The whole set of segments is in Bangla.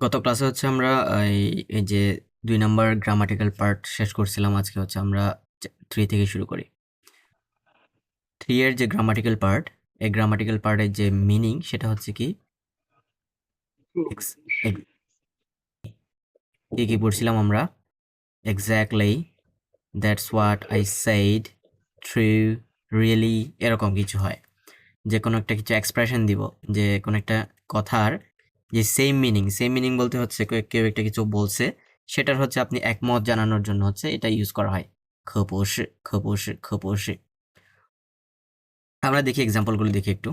গত ক্লাসে হচ্ছে আমরা এই এই যে ২ নাম্বার গ্রামাটিক্যাল পার্ট শেষ করছিলাম। আজকে হচ্ছে আমরা 3 থেকে শুরু করি। 3 এর যে গ্রামাটিক্যাল পার্ট, এই গ্রামাটিক্যাল পার্টের যে মিনিং সেটা হচ্ছে কি এক্স এগ কি পড়ছিলাম আমরা? Exactly, that's what I said, true, really এরকম কিছু হয়। যে কোনো একটা কিছু এক্সপ্রেশন দিব, যে কোনো একটা কথার যে সেম মিনিং বলতে হচ্ছে কেউ একটা কিছু বলছে, সেটার হচ্ছে আপনি একমত জানানোর জন্য হচ্ছে এটা ইউজ করা হয়। খবসে খবসে খবসে। আমরা দেখি এক্সাম্পলগুলো দেখি একটু।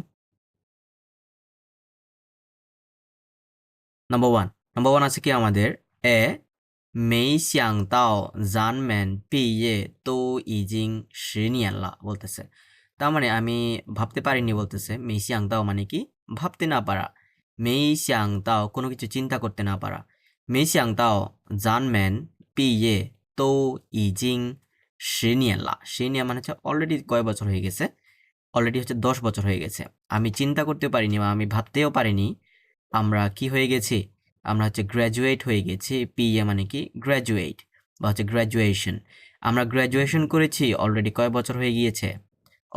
নাম্বার ওয়ান আছে কি আমাদের এ 没想到咱们毕业都已经10年了বলতেছে। তার মানে আমি ভাবতে পারিনি বলতেছে। 没想到মানে কি ভাবতে না পারা। 没想到কোনো কিছু চিন্তা করতে না পারা। 没想到咱们毕业都已经10年了。10年মানে হচ্ছে অলরেডি কয় বছর হয়ে গেছে? অলরেডি হচ্ছে 10 বছর হয়ে গেছে। আমি চিন্তা করতে পারিনি বা আমি ভাবতেও পারিনি আমরা কি হয়ে গেছি? আমরা হচ্ছে গ্র্যাজুয়েট হয়ে গেছি। পিএ মানে কি গ্র্যাজুয়েট বা হচ্ছে গ্র্যাজুয়েশন। আমরা গ্র্যাজুয়েশন করেছি অলরেডি কয় বছর হয়ে গিয়েছে?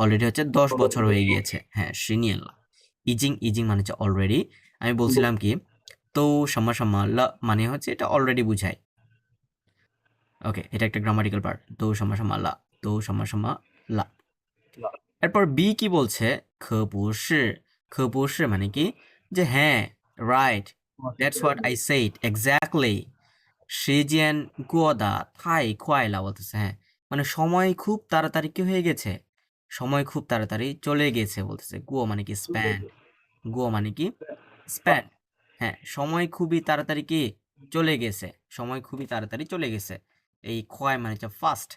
অলরেডি হচ্ছে 10 বছর হয়ে গিয়েছে। হ্যাঁ, সিনিয়রলা। ইজিং ইজিং মানে হচ্ছে অলরেডি। আমি বলছিলাম কি তো সাম্মা সাম্মা লা মানে হচ্ছে এটা অলরেডি বুঝায়। ওকে, এটা একটা গ্রামাটিক্যাল পার্ট। তো সাম্মা সাম্মা লা, তো সাম্মা সাম্মা লা। এরপর বি কি বলছে? 可不是 可不是 মানে কি যে হ্যাঁ, right, that's what I said, exactly, 时间过得太快了বলতেছে। হ্যাঁ, মানে সময় খুব তাড়াতাড়ি কি হয়ে গেছে? সময় খুব তাড়াতাড়ি চলে গেছে বলতেছে। গো মানে কি স্প্যান, গো মানে কি স্প্যান। হ্যাঁ, সময় খুবই তাড়াতাড়ি কি চলে গেছে, সময় খুবই তাড়াতাড়ি চলে গেছে। এই খয় মানে হচ্ছে ফাস্ট।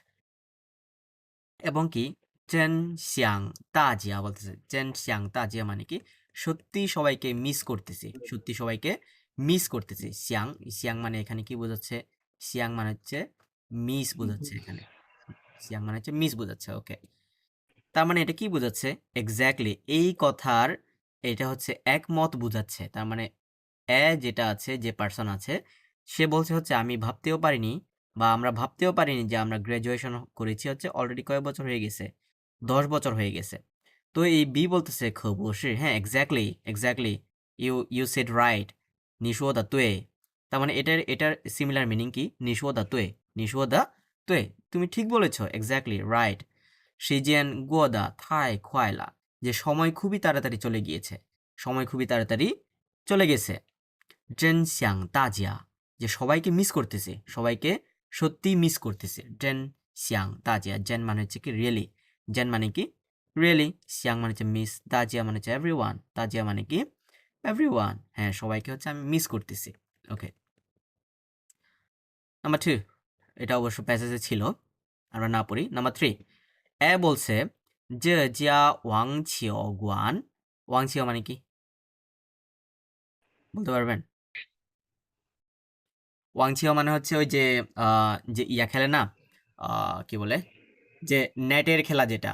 এবং কি চেন শিয়াং তাজিয়া বলতেছে। চেন শিয়াং তাজিয়া মানে কি সত্যি সবাইকে মিস করতেছি, সত্যি সবাইকে মিস করতেছি। শিয়াং, শিয়াং মানে এখানে কি বোঝাচ্ছে? শিয়াং মানে হচ্ছে মিস বোঝাচ্ছে এখানে। শিয়াং মানে হচ্ছে মিস বোঝাচ্ছে। ওকে, তার মানে এটা কি বোঝাচ্ছে? এক্স্যাক্টলি এই কথার এটা হচ্ছে একমত বোঝাচ্ছে। তার মানে যেটা আছে, যে পার্সন আছে, সে বলছে হচ্ছে আমি ভাবতেও পারিনি বা আমরা ভাবতেও পারিনি যে আমরা গ্র্যাজুয়েশন করেছি হচ্ছে অলরেডি কয় বছর হয়ে গেছে? 10 বছর হয়ে গেছে। তো এই বি বলতেছে খবসে, হ্যাঁ, exactly exactly, you said right, নিশো দা তুয়ে। তার মানে এটার সিমিলার মিনিং কি? নিশো দা তুয়ে, নিশো দা তুয়ে, তুমি ঠিক বলেছো, এক্স্যাক্টলি রাইট। সিজিয়ান গুয়োদা থাই খোয়াইলা, যে সময় খুবই তাড়াতাড়ি চলে গিয়েছে, সময় খুবই তাড়াতাড়ি চলে গেছে। ড্রেন শ্যাং তাজিয়া, যে সবাইকে মিস করতেছে, সবাইকে সত্যি মিস করতেছে। ড্রেন শ্যাং তাজিয়া, জেন মানে হচ্ছে কি রিয়েলি, জেন মানে কি রিয়েলি, শ্যাং মানে হচ্ছে মিস, তাজিয়া মানে হচ্ছে এভরিওয়ান, তাজিয়া মানে কি এভরিওয়ান। হ্যাঁ, সবাইকে হচ্ছে আমি মিস করতেছি। ওকে, নাম্বার 2, এটা অবশ্য প্যাসেজে ছিল, আমরা না পড়ি। নাম্বার 3, বলছে যে জিয়া ওয়াংছিও গুয়ান, ওয়াংছিও মানে কি বলতে পারবেন? ওয়াংছিও মানে হচ্ছে ওই যে যে ইয়া খেলে না, কি বলে, যে নেটের খেলা, যেটা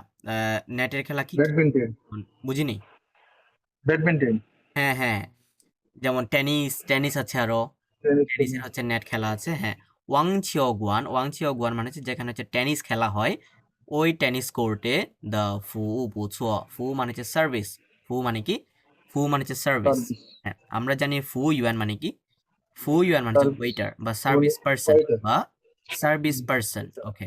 নেটের খেলা কি কি ব্যাডমিন্টন বুঝিনি। ব্যাডমিন্টন হ্যাঁ হ্যাঁ, যেমন টেনিস, টেনিস আছে আরো, টেনিস টেনিসের হচ্ছে নেট খেলা আছে। হ্যাঁ, ওয়াংছিও গুয়ান, ওয়াংছিও গুয়ান মানে হচ্ছে যেখানে হচ্ছে টেনিস খেলা হয়, ওই টেনিস কোর্টে দ্য ফু বুঝুয়া, ফু মানে হচ্ছে সার্ভিস, ফু মানে কি, ফু মানে হচ্ছে সার্ভিস। সার্ভিস হ্যাঁ, আমরা জানি ফু ইউয়ান মানে কি, ফু ইউয়ান মানে হচ্ছে সার্ভিস ওয়েটার বা মানে সার্ভিস পার্সন ওয়াইটার বা সার্ভিস পার্সন। ওকে,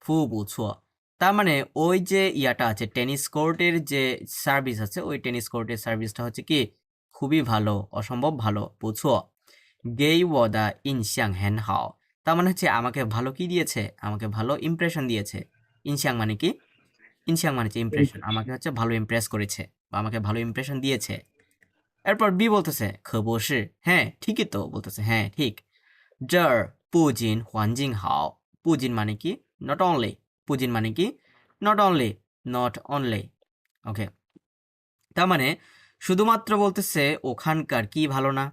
ফু বুঝুয়া, তার মানে ওই যে ইয়াটা আছে টেনিস কোর্টের যে সার্ভিস আছে, ওই টেনিস কোর্টের সার্ভিসটা হচ্ছে কি খুবই ভালো, অসম্ভব ভালো। বুঝুয়া, গেই ওয়াদা ইনশাং হ্যান হাও, তার মানে হচ্ছে আমাকে ভালো কি দিয়েছে? আমাকে ভালো ইমপ্রেশন দিয়েছে। ইনশাং মানে কি? ইনশাং মানে হচ্ছে ইমপ্রেশন, আমাকে হচ্ছে ভালো ইমপ্রেস করেছে বা আমাকে ভালো ইমপ্রেশন দিয়েছে। এরপর বি বলতেছে খবসে, হ্যাঁ ঠিকই তো, বলতেছে হ্যাঁ ঠিক। জার পুজিন হোয়ানজিং হাও, পুজিন মানে কি নট অনলি, পুজিন মানে কি নট অনলি, নট অনলি। ওকে, তার মানে শুধুমাত্র বলতেছে ওখানকার কি ভালো না,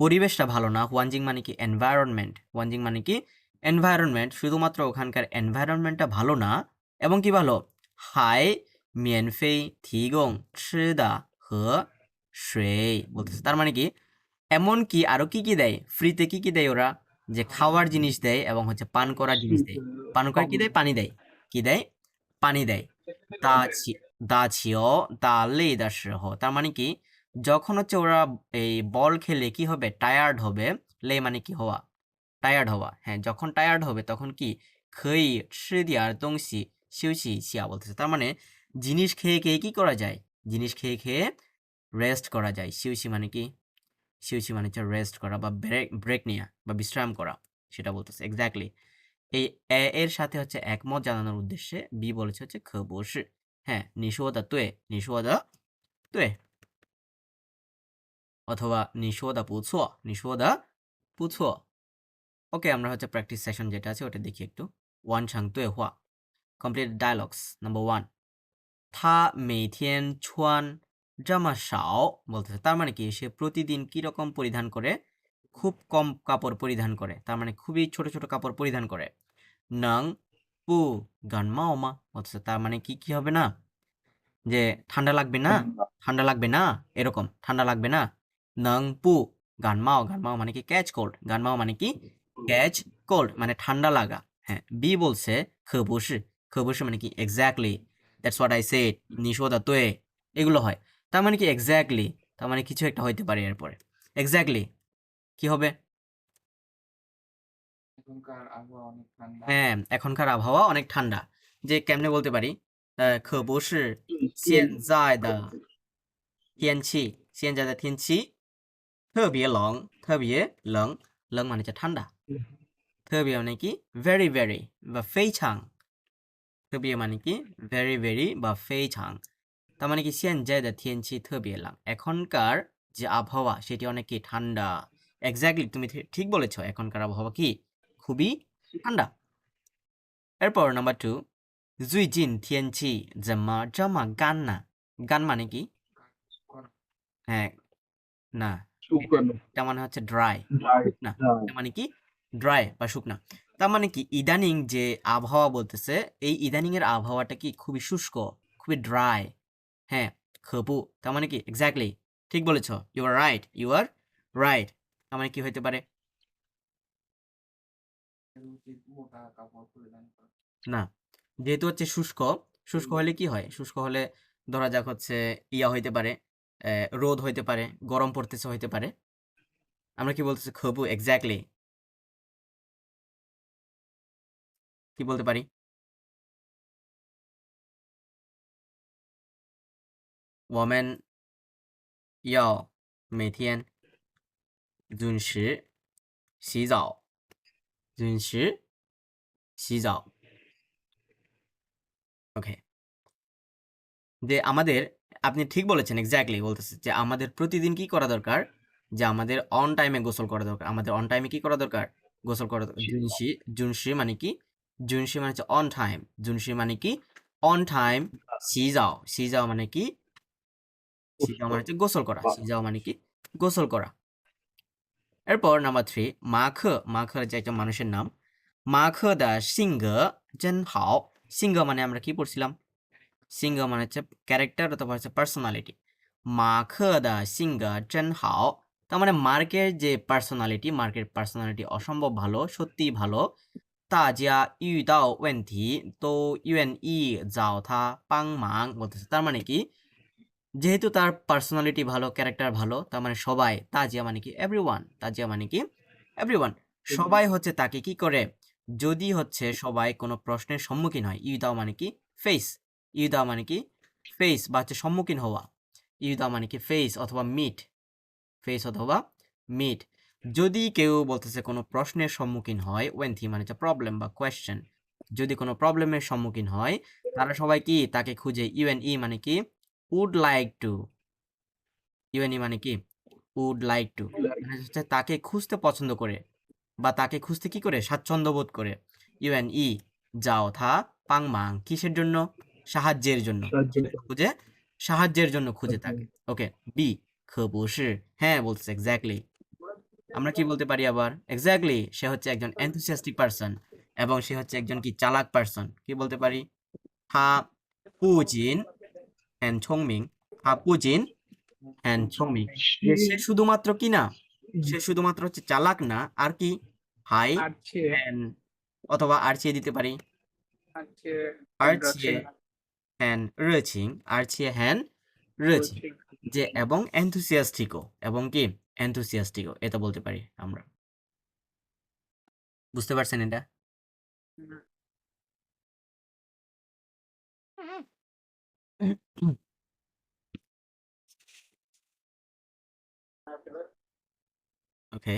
পরিবেশটা ভালো না। ওয়ানজিং মানে কি এনভায়রনমেন্ট, ওয়ানজিং মানে কি এনভায়রনমেন্ট, শুধুমাত্র ওখানকার এনভায়রনমেন্টটা ভালো না। এবং কি ভালো? হাই মিয়েনফেই থিগং ছিদা হে সুই বলতেছে। তার মানে কি এমনকি আরো কি কি দেয়, ফ্রিতে কি কি দেয় ওরা, যে খাওয়ার জিনিস দেয় এবং হচ্ছে পান করার জিনিস দেয়। পান করার কি দেয়, পানি দেয়। কি দেয়, পানি দেয়। তা দাচিও দা লেই দা শিহো, তার মানে কি, যখন হচ্ছে ওরা এই বল খেলে কি হবে, টায়ার্ড হবে। লে মানে কি, হওয়া, টায়ার্ড হওয়া। হ্যাঁ, যখন টায়ার্ড হবে তখন কি, খেই শি দিয়ার দংশি শিউশি শিয়া বলতেছে। তার মানে জিনিস খেয়ে খেয়ে কি করা যায়, জিনিস খেয়ে খেয়ে রেস্ট করা যায়। শিউশি মানে কি, শিউশি মানে হচ্ছে রেস্ট করা বা ব্রেক ব্রেক নেওয়া বা বিশ্রাম করা, সেটা বলতেছে এক্স্যাক্টলি। এই এর সাথে হচ্ছে একমত জানানোর উদ্দেশ্যে বি বলেছে হচ্ছে খবসি। হ্যাঁ, নিশোদা তুই, নিশোদা তুই, অথবা নিশোদা পুছো, নিশোদা পুছো। ওকে, আমরা হচ্ছে প্র্যাকটিস সেশন যেটা আছে ওটা দেখি একটু। ওয়ান ছাং তুই হুয়া, কমপ্লিট ডায়ালগস। নাম্বার 1, 他每天穿这么少বলতেছে, তার মানে কি, সে প্রতিদিন কি রকম পরিধান করে, খুব কম কাপড় পরিধান করে, তার মানে খুবই ছোট ছোট কাপড় পরিধান করে। নং পু গানমাও মা বলতেছে, তার মানে কি কি হবে না, যে ঠান্ডা লাগবে না, ঠান্ডা লাগবে না, এরকম ঠান্ডা লাগবে না। নং পু গানমাও, গানমাও মানে কি ক্যাচ কোল্ড, গানমাও মানে কি ক্যাচ কোল্ড, মানে ঠান্ডা লাগা। হ্যাঁ, বি বলছে খবুসি, খবুসি মানে কি exactly, that's what I said, নিশোদা তুই, এগুলো হয়। তার মানে কি এক্স্যাক্টলি, তার মানে কিছু একটা হইতে পারে এরপরে। এক্স্যাক্টলি কি হবে, হ্যাঁ, এখনকার আবহাওয়া অনেক ঠান্ডা। যে কেমনে বলতে পারি, খবুসি 现在的天气，现在的天气特别冷，特别冷，冷মানে হচ্ছে ঠান্ডা।特别মানে কি very very বা 非常，特别মানে কি very very বা 非常। তার মানে কি 现在的天气特别冷，এখনকার যে আবহাওয়া সেটি অনেক কি ঠান্ডা। এক্স্যাক্টলি, তুমি ঠিক বলেছো, এখনকার আবহাওয়া কি খুবই ঠান্ডা। এরপর নাম্বার 2, 最近天气怎么这么干呢？干মানে কি, হ্যাঁ, না, শুকানো, এটা মানে হচ্ছে ড্রাই, ড্রাই, শুকনা। ড্রাই। এটা মানে কি ড্রাই বা শুকনা। তার মানে কি ইদানিং যে আবহাওয়া বলতেছে, এই ইদানিং এর আবহাওয়াটা কি খুবই শুষ্ক, খুবই ড্রাই। হ্যাঁ, খবু তার মানে কি এক্স্যাক্টলি, ঠিক বলেছো, you are right, you are right. তার মানে কি হইতে পারে, না, যেহেতু হচ্ছে শুষ্ক, শুষ্ক হলে কি হয়, শুষ্ক হলে ধরা যাক হচ্ছে ইয়া হইতে পারে, রোদ হইতে পারে, গরম পড়তেছে হইতে পারে। আমরা কি বলতেছি, খবু এক্স্যাক্টলি কি বলতে পারি, 我们要每天准时洗澡，准时洗澡。ওকে, যে আমাদের, আপনি ঠিক বলেছেন, এক্স্যাক্টলি বলতেছে যে আমাদের প্রতিদিন কি করা দরকার, যে আমাদের অন টাইমে গোসল করা দরকার, আমাদের অন টাইমে কি করা দরকার, গোসল করা দরকার। জুনশি, জুনশি মানে কি, জুনশি মানে হচ্ছে অন টাইম, জুনশি মানে কি অন টাইম। সিজাও, সিজাও মানে কি, সিজাও মানে হচ্ছে গোসল করা, সিজাও মানে কি গোসল করা। এরপর নাম্বার 3, 马克, 马克যে একটা মানুষের নাম। 马克的性格真好, 性格মানে আমরা কি পড়ছিলাম, 性格মানে হচ্ছে ক্যারেক্টার অথবা হচ্ছে পার্সোনালিটি। 马克的性格真好, তার মানে মার্কের যে পার্সোনালিটি, মার্কের পার্সোনালিটি অসম্ভব ভালো, সত্যিই ভালো। 大家遇到问题都愿意找他帮忙বলতেছে, তার মানে কি, যেহেতু তার পার্সোনালিটি ভালো, ক্যারেক্টার ভালো, তার মানে সবাই, তাজিয়া মানে কি এভরিওয়ান, তাজিয়া মানে কি এভরিওয়ান, সবাই হচ্ছে তাকে কি করে, যদি হচ্ছে সবাই কোনো প্রশ্নের সম্মুখীন হয়, ইউদাও মানে কি ফেস, ইউদাও মানে কি ফেস বা হচ্ছে সম্মুখীন হওয়া, ইউদাও মানে কি ফেস অথবা মিট, ফেস অথবা মিট। যদি কেউ বলতেছে কোনো প্রশ্নের সম্মুখীন হয়, ওয়েন্থি মানে হচ্ছে প্রবলেম বা কোয়েশ্চেন, যদি কোনো প্রবলেমের সম্মুখীন হয়, তারা সবাই কি তাকে খুঁজে, ইউএনই মানে কি উড লাইক টু, ইউএনই মানে কি উড লাইক টু, মানে হচ্ছে তাকে খুঁজতে পছন্দ করে বা তাকে খুঁজতে কি করে স্বাচ্ছন্দ্য বোধ করে। ইউএনই যাও থা পাংমাং, কিসের জন্য, সাহায্যের জন্য, কিসের জন্য খুঁজে, সাহায্যের জন্য খুঁজে থাকে। ওকে, বি খবুসি, হ্যাঁ বলছে এক্স্যাক্টলি। আমরা কি বলতে পারি আবার, এক্স্যাক্টলি, সে হচ্ছে একজন এনথুসিয়াস্টিক পারসন এবং সে হচ্ছে একজন কি চালাক পারসন, কি বলতে পারি, হা পুজিন অ্যান্ড ছংমিং, হা পুজিন অ্যান্ড ছংমিং, যে সে শুধুমাত্র কি না, সে শুধুমাত্র হচ্ছে চালাক না, আর কি হাই আছে হ্যান অথবা আর চেয়ে দিতে পারি আছে আর চেয়ে হ্যান রয়েছিং, আর চেয়ে হ্যান রয়েছিং, যে এবং এনথুসিয়াস্টিকও, এবং কি এনথুসিয়াস্টিকও, এটা বলতে পারি আমরা। বুঝতে পারছেন এটা? ওকে,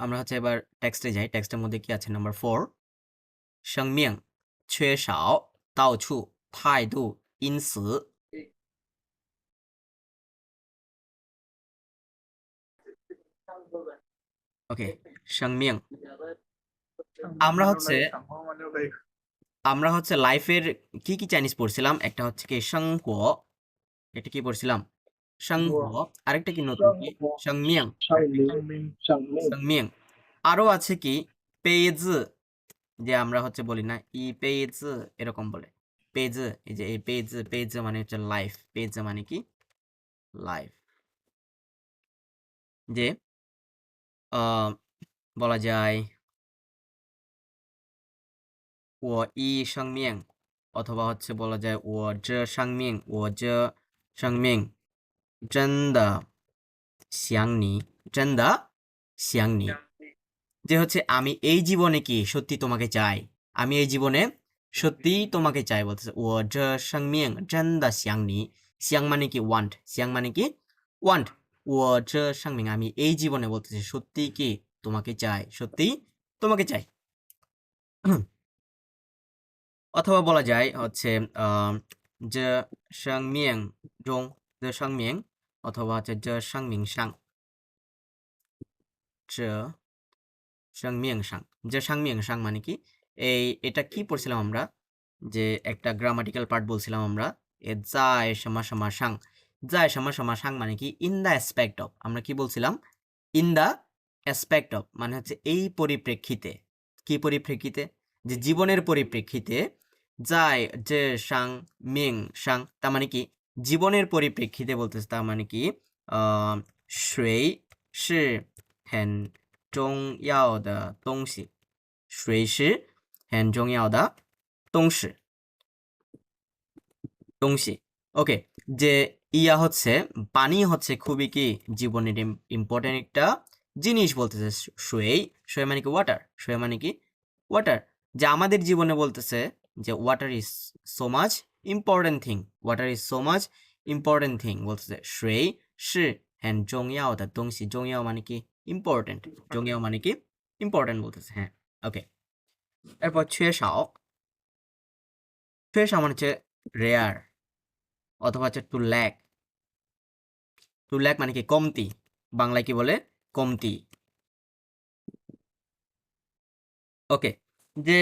আমরা হচ্ছে এবার টেক্সটে যাই। টেক্সটের মধ্যে কি আছে? নাম্বার 4, 生命缺少到处态度因此 ওকে 生命 আমরা হচ্ছে লাইফের কি কি চাইনিজ পড়ছিলাম? একটা হচ্ছে কি সংহ, এটা কি পড়ছিলাম? সংহ। আরেকটা কি নতুন কি? সংমিয়াং, সংমিয়াং। আরো আছে কি পেজ, যে আমরা হচ্ছে বলি না ই পেজ, এরকম বলে পেজ। এই যে এই পেজ, পেজ মানে হচ্ছে লাইফ, পেজ মানে কি লাইফ। যে বলা যায় ও ই সংমিয়াং, অথবা হচ্ছে বলা যায় ও জ সংমিয়াং, ও জ সংমিয়াং 真的想你，真的想你, যে হচ্ছে আমি এই জীবনে কি সত্যি তোমাকে চাই, আমি এই জীবনে সত্যি তোমাকে চাই বলতেছে। ও জ সংমিয়াং 真的想你, 想মানে কি ওয়ান্ট, 想মানে কি ওয়ান্ট, ও জ সংমিয়াং আমি এই জীবনে বলতেছে সত্যি কি তোমাকে চাই, সত্যি তোমাকে চাই। অথবা বলা যায় হচ্ছে যে সংমিয়াং জং, যে সংমিয়াং, অথবা হচ্ছে যে সংমিং সাং, যে সংমিয়াং সাং, যে সংমিয়াং সাং মানে কি এটা কি পড়ছিলাম আমরা? যে একটা গ্রামাটিক্যাল পার্ট বলছিলাম আমরা, এ যায় সমা সমা সাং, যায় সমা সমা সাং মানে কি ইন দ্য অ্যাসপেক্ট অফ, আমরা কি বলছিলাম? ইন দ্য অ্যাসপেক্ট অফ মানে হচ্ছে এই পরিপ্রেক্ষিতে, কি পরিপ্রেক্ষিতে? যে জীবনের পরিপ্রেক্ষিতে, যায় যে সাং মিং সাং, তার মানে কি জীবনের পরিপ্রেক্ষিতে বলতেছে, তার মানে কি谁是很重要的东西，水是很重要的东西东西ওকে, যে ইয়া হচ্ছে পানি হচ্ছে খুবই কি জীবনের ইম্পর্টেন্ট একটা জিনিস বলতেছে। সুই, সুই মানে কি ওয়াটার, সুই মানে কি ওয়াটার, যে আমাদের জীবনে বলতেছে যে water is so much important thing, water is so much important thing বলতেছে। সুই 是很重要的东西，重要মানে কি ইম্পর্টেন্ট, 重要মানে কি ইম্পর্টেন্ট বলতেছে। হ্যাঁ, ওকে। এরপর 缺少，缺少মানে হচ্ছে রেয়ার, অথবা হচ্ছে টু ল্যাক, টু ল্যাক মানে কি কমতি, বাংলায় কি বলে কমতি। ওকে, যে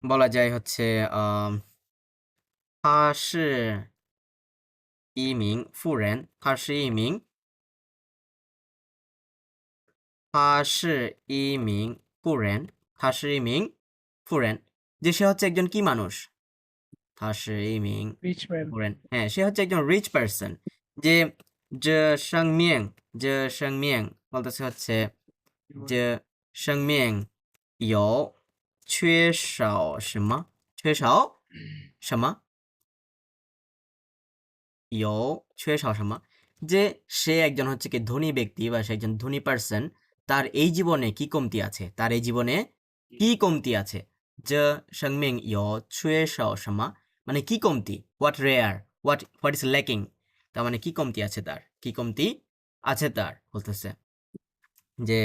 বলা যায় হচ্ছে他是一名富人，他是一名，他是一名富人，他是一名富人，যে সে হচ্ছে একজন কি মানুষ? 他是一名 富人，হ্যাঁ, সে হচ্ছে একজন রিচ পারসন। যে যে সংমিয়াং, যে সংমিয়াং বলতেছে হচ্ছে যে সংমিয়াং 有缺少什么？缺少什么？有缺少什么? যে সে একজন হচ্ছে কি ধনী ব্যক্তি, বা সে একজন ধনী পারসন, তার এই জীবনে কি কমতি আছে, তার এই জীবনে কি কমতি আছে? যে সংমিং 有缺少什么 মানে কি কমতি, what rare, what is lacking, তার মানে কি কমতি আছে তার, কি কমতি আছে তার বলতেছে। যে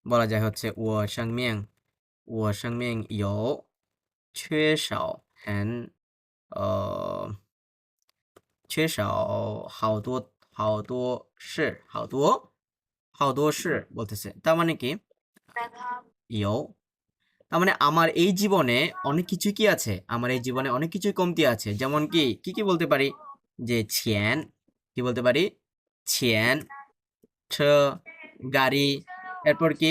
বলা যায় হচ্ছে ও সংমিং, ও সংমিং 有缺少很缺少好多好多事，好多事বলতেছে, তার মানে কি ইও, তার মানে আমার এই জীবনে অনেক কিছু কি আছে, আমার এই জীবনে অনেক কিছুই কমতি আছে। যেমন কি কি কি বলতে পারি? যে ছিয়ান, কি বলতে পারি? ছিয়ান, ছ, গাড়ি, এরপর কি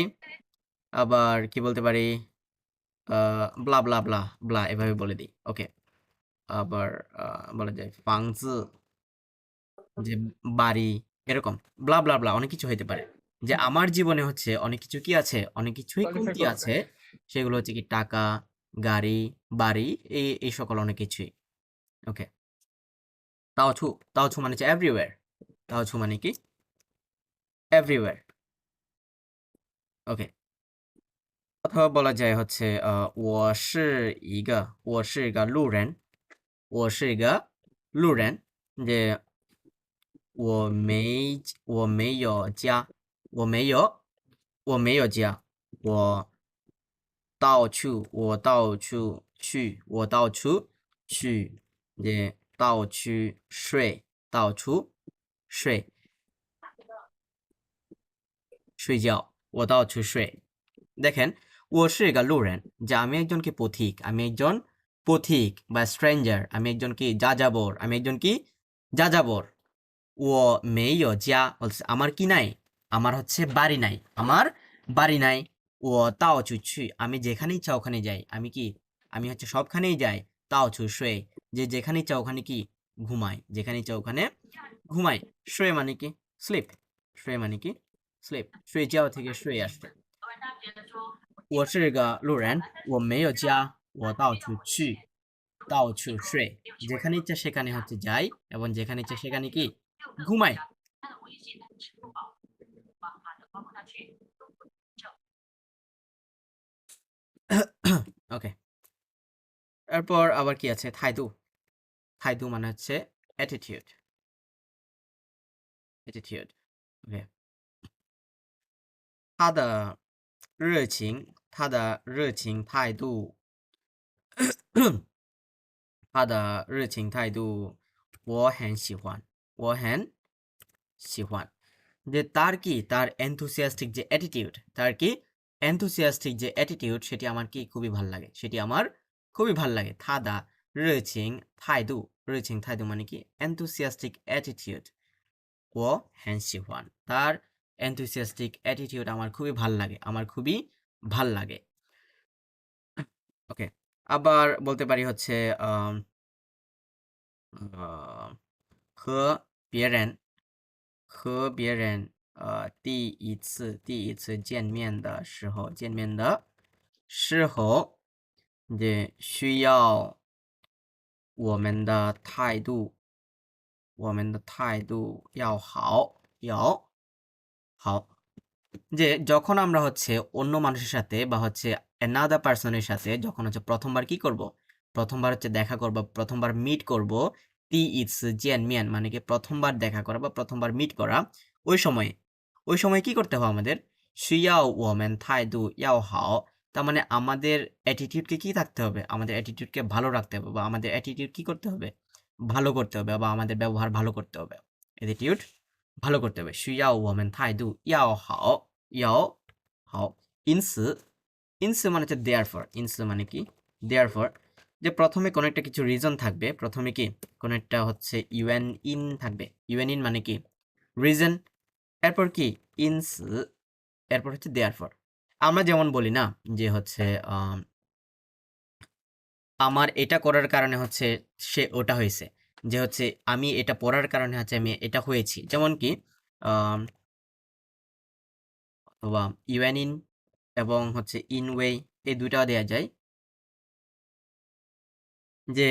আবার কি বলতে পারি? ব্লা ব্লা ব্লা ব্লা, এভাবে বলে দিই। ওকে, আবার বলা যায় ফাংজি, যে বাড়ি, এরকম ব্লা ব্লা ব্লা অনেক কিছু হইতে পারে। যে আমার জীবনে হচ্ছে অনেক কিছু কি আছে, অনেক কিছুই কমতি আছে, সেগুলো হচ্ছে কি টাকা, গাড়ি, বাড়ি, এই সকল অনেক কিছুই। ওকে, তাওছু মানে হচ্ছে এভরিওয়্যার, তাওছু মানে কি এভরিওয়্যার। ওকে, অথবা বলা যায় হচ্ছে 我是一个路人，যে 我没有家，我到处去，যে 到处睡，睡觉，দেখেন 我是一个路人, যে আমি একজন কি পথিক বা স্ট্রেঞ্জার, আমি একজন কি যাযাবর, ও মেইও যা বলছে আমার কি নাই, আমার হচ্ছে বাড়ি নাই, ও তাও চুচ্ছু, আমি যেখানে ইচ্ছা ওখানে যাই, আমি হচ্ছে সবখানেই যাই, তাও চু শুয়ে, যে যেখানে ইচ্ছা ওখানে কি ঘুমাই, যেখানে ইচ্ছা ওখানে ঘুমাই। শুয়ে মানে কি স্লিপ, শুয়ে যাওয়া থেকে শুয়ে আসছে। 我是个路人，我没有家，我到处睡, যেখানে ইচ্ছা সেখানে হচ্ছে যাই, এবং যেখানে ইচ্ছা সেখানে কি ঘুমাই। ওকে, এরপর আবার কি আছে, থাইদু মানে হচ্ছে অ্যাটিটিউড। ওকে, 他的热情态度我很喜欢，যে তার enthusiastic যে অ্যাটিটিউড, সেটি আমার কি খুবই ভাল লাগে, 他的热情态度মানে কি enthusiastic attitude, 我很喜欢, তার enthusiastic attitude আমার খুবই ভাল লাগে। ওকে, আবার বলতে পারি হচ্ছে আম, আহ, 和别人第一次见面的时候，যে 需要我们的态度要好，যে যখন আমরা হচ্ছে অন্য মানুষের সাথে বা হচ্ছে another পার্সনের সাথে যখন হচ্ছে প্রথমবার হচ্ছে দেখা করব, প্রথমবার মিট করব, জিয়ানমিয়ান মানে কি প্রথমবার দেখা করা বা প্রথমবার মিট করা, ওই সময় কি করতে হবে আমাদের, 需要我们态度要好, তার মানে আমাদের অ্যাটিটিউডকে কি থাকতে হবে, আমাদের অ্যাটিটিউডকে ভালো রাখতে হবে, বা আমাদের অ্যাটিটিউড কি করতে হবে, ভালো করতে হবে, বা আমাদের ব্যবহার ভালো করতে হবে, অ্যাটিটিউড ভালো করতে হবে, 需要我们态度要好，因此মানে হচ্ছে therefore, 因此মানে কি therefore, যে প্রথমে কোনো একটা কিছু রিজন থাকবে, প্রথমে কি কোনো একটা হচ্ছে ইউএন ইন থাকবে, ইউএন ইন মানে কি রিজন, এরপর কি ইনস, এরপর হচ্ছে therefore। আমরা যেমন বলি না যে হচ্ছে আমার এটা করার কারণে হচ্ছে সে ওটা হয়েছে, যে হচ্ছে আমি এটা পড়ার কারণে হচ্ছে আমি এটা হয়েছি, যেমন কি আম, অথবা ইউএন ইন এবং হচ্ছে ইন ওয়ে, এই দুইটাও দেওয়া যায়, যে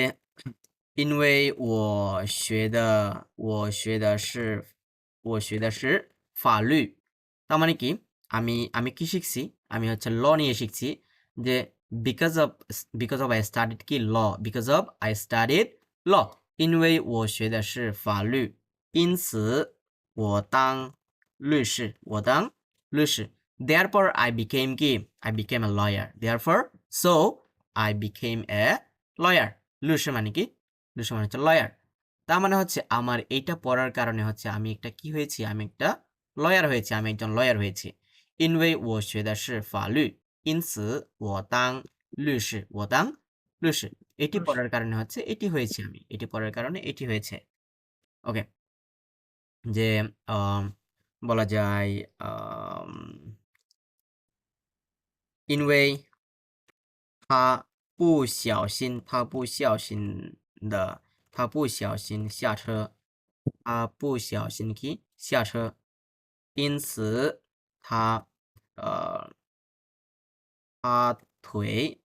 ইন ওয়ে 我学的是法律, তার মানে কি আমি কি শিখছি, আমি হচ্ছে ল নিয়ে শিখছি, যে because of I studied কি ল, because of I studied law, 因为我学的是法律，因此我当律师, therefore I became কি I became a lawyer, therefore so I became a lawyer, লুসে মানে কি, লুসে মানে হচ্ছে লয়ার, তার মানে হচ্ছে আমার এইটা পড়ার কারণে হচ্ছে আমি একটা কি হয়েছি, আমি একটা লয়ার হয়েছি, আমি একজন লয়ার হয়েছি, 因为我学的是法律，因此我当律师, এটি পড়ার কারণে হচ্ছে এটি হয়েছে, আমি এটি পড়ার কারণে এটি হয়েছে। ওকে, যে বলা যায়因为他不小心下车，他不小心下车，因此他他腿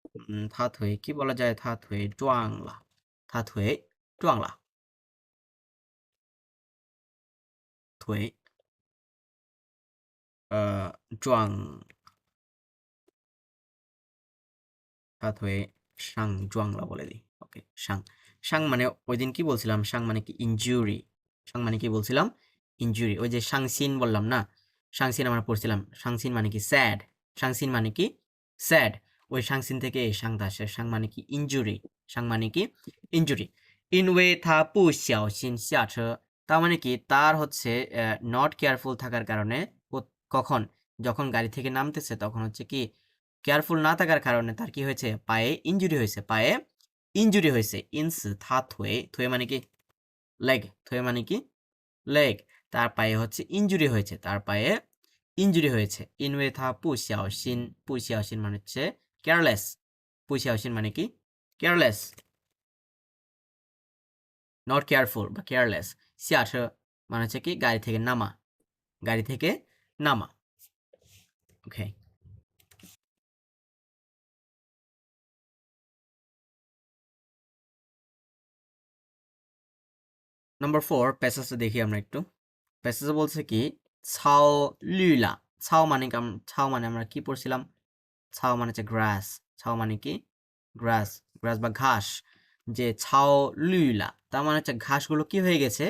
他腿 কি বলা যায় 他腿撞了他腿撞了腿撞他腿上撞了বলে দিই ওকে সাং মানে ওই দিন কি বলছিলাম সাং মানে কি ইনজুরি সাং মানে কি বলছিলাম ইনজুরি ওই যে সাংসিন বললাম না সাংসিন আমরা পড়ছিলাম সাংসিন মানে কি স্যাড সাংসিন মানে কি স্যাড ওই সাংসিন থেকে এই সাংটা আসে সাং মানে কি ইনজুরি সাং মানে কি ইনজুরি ইনওয়ে থা পু xiao xin xia che তার মানে কি তার হচ্ছে নট কেয়ারফুল থাকার কারণে কখন যখন গাড়ি থেকে নামতেছে তখন হচ্ছে কি কেয়ারফুল না থাকার কারণে তার কি হয়েছে পায়ে ইনজুরি হয়েছে পায়ে ইনজুরি হয়েছে ইনস থা থুয়ে থুয়ে মানে কি লেগ থুয়ে মানে কি লেগ তার পায়ে হচ্ছে ইনজুরি হয়েছে তার পায়ে ইনজুরি হয়েছে ইনওয়ে থা পু xiao xin মানে হচ্ছে কেয়ারলেস পু xiao xin মানে কি কেয়ারলেস নট কেয়ারফুল বা কেয়ারলেস সিয়াছ মানে হচ্ছে কি গাড়ি থেকে নামা গাড়ি থেকে নামা ওকে নাম্বার 4 প্যাসেজটা দেখি আমরা একটু প্যাসেজে বলছে কি ছাও লুলা ছাও মানে ছাও মানে আমরা কি পড়ছিলাম ছাও মানে হচ্ছে গ্রাস ছাও মানে কি গ্রাস গ্রাস বা ঘাস যে ছাও লুলা তার মানে হচ্ছে ঘাসগুলো কি হয়ে গেছে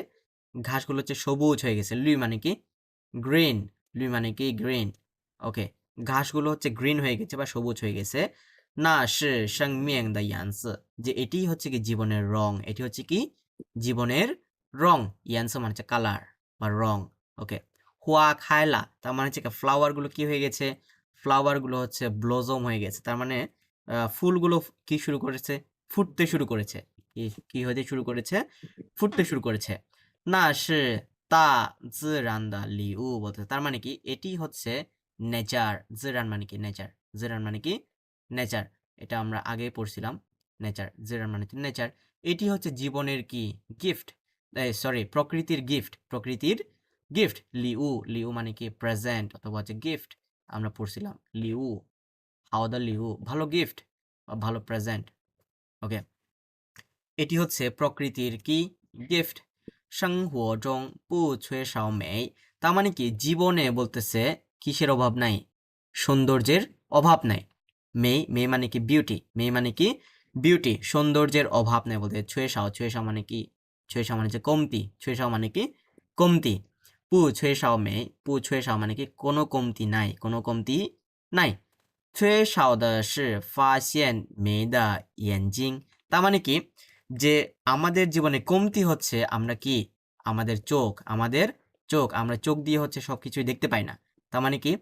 ঘাসগুলো হচ্ছে সবুজ হয়ে গেছে লুই মানে কি গ্রিন লুই মানে কি গ্রিন ওকে ঘাসগুলো হচ্ছে গ্রিন হয়ে গেছে বা সবুজ হয়ে গেছে না সে সংমিয়াং দা ইয়ান্স যে এটি হচ্ছে কি জীবনের রং এটি হচ্ছে কি জীবনের রং ইয়ান্স মানে হচ্ছে কালার বা রং ওকে হুয়া খায়লা তার মানে হচ্ছে ফ্লাওয়ার গুলো কি হয়ে গেছে ফ্লাওয়ার গুলো হচ্ছে ব্লজম হয়ে গেছে তার মানে ফুলগুলো কি শুরু করেছে ফুটতে শুরু করেছে কি হতে শুরু করেছে ফুটতে শুরু করেছে না সে তা জিরান দা লিউ বলতে তার মানে কি এটি হচ্ছে নেচার জিরান মানে কি নেচার জিরান মানে কি নেচার এটা আমরা আগে পড়ছিলাম নেচার জিরান মানে কি নেচার এটি হচ্ছে জীবনের কি গিফট সরি প্রকৃতির গিফট লিউ মানে কি প্রেজেন্ট অথবা হচ্ছে গিফট আমরা পড়ছিলাম লিউ হাও দা লিউ ভালো গিফট বা ভালো প্রেজেন্ট ওকে এটি হচ্ছে প্রকৃতির কি গিফট সংহো জং পু ছুঁয়ে শাও মেই তার মানে কি জীবনে বলতেছে কিসের অভাব নাই সৌন্দর্যের অভাব নাই মেই মানে কি বিউটি মেই মানে কি বিউটি সৌন্দর্যের অভাব নাই বলতে ছুঁয়ে শাও মানে কি ছুঁয়ে শাও মানে হচ্ছে কমতি ছুঁয়ে শাও মানে কি কমতি পু ছুঁয়ে শাও মানে কি কোনো কমতি নাই কোনো কমতি নাই 缺少的是发现美的眼睛 তার মানে কি যে আমাদের জীবনে কমতি হচ্ছে আমরা কি আমাদের চোখ আমরা চোখ দিয়ে হচ্ছে সবকিছুই দেখতে পাই না তার মানে কি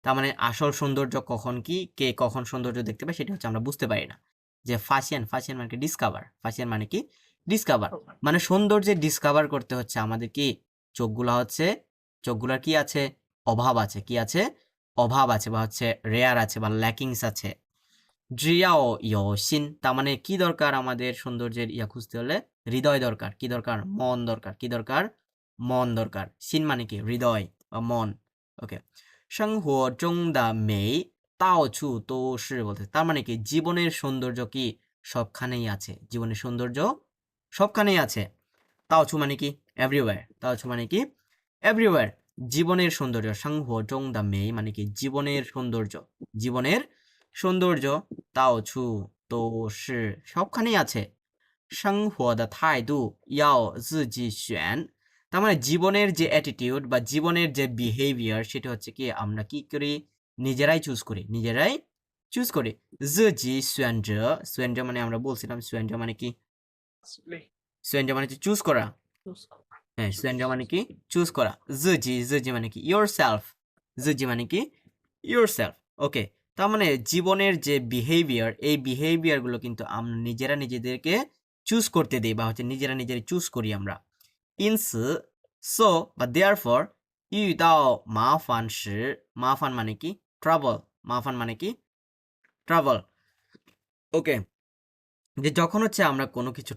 তার মানে আসল সৌন্দর্য কখন কি কে কখন সৌন্দর্য দেখতে পায় সেটা হচ্ছে আমরা বুঝতে পারি না যে ফাসিয়ান মানে কি ডিসকভার ফাসিয়ান মানে কি ডিসকভার মানে সৌন্দর্যে ডিসকভার করতে হচ্ছে আমাদের কি চোখগুলার কি আছে অভাব আছে কি আছে অভাব আছে বা হচ্ছে রেয়ার আছে বা ল্যাকিংস আছে জিয়াও ইয়সিন তার মানে কি দরকার আমাদের সৌন্দর্যের ইয়া খুঁজতে হলে হৃদয় দরকার কি দরকার মন দরকার কি দরকার মন দরকার সিন মানে কি হৃদয় বা মন ওকে সংহো জং দা মেই তাও ছু তো বলতে তার মানে কি জীবনের সৌন্দর্য কি সবখানেই আছে জীবনের সৌন্দর্য সবখানেই আছে তাও ছু মানে কি এভরিওয়্যার জীবনের সৌন্দর্য সংহো জং দা মেই মানে কি জীবনের সৌন্দর্য তাও ছু তো সবখানেই আছে সংহো দা থাইদু ইয়াও জিজি xuan তার মানে জীবনের যে অ্যাটিটিউড বা জীবনের যে বিহেভিয়ার সেটা হচ্ছে কি আমরা কি করি নিজেরাই চুজ করি জিজি xuan মানে আমরা বলছিলাম xuan মানে কি xuan মানে চুজ করা হ্যাঁ xuan মানে কি চুজ করা জিজি মানে কি yourself জিজি মানে কি yourself ওকে তার মানে জীবনের যে বিহেভিয়ার এই বিহেভিয়ার গুলো কিন্তু আমরা নিজেরা নিজেদেরকে চুজ করতে দেই বা হচ্ছে নিজেরাই চুজ করি আমরা ইনস সো বা দেয়ারফর 遇到麻烦时麻烦মানে কি ট্রাবল ওকে যে যখন হচ্ছে আমরা কোনো কিছু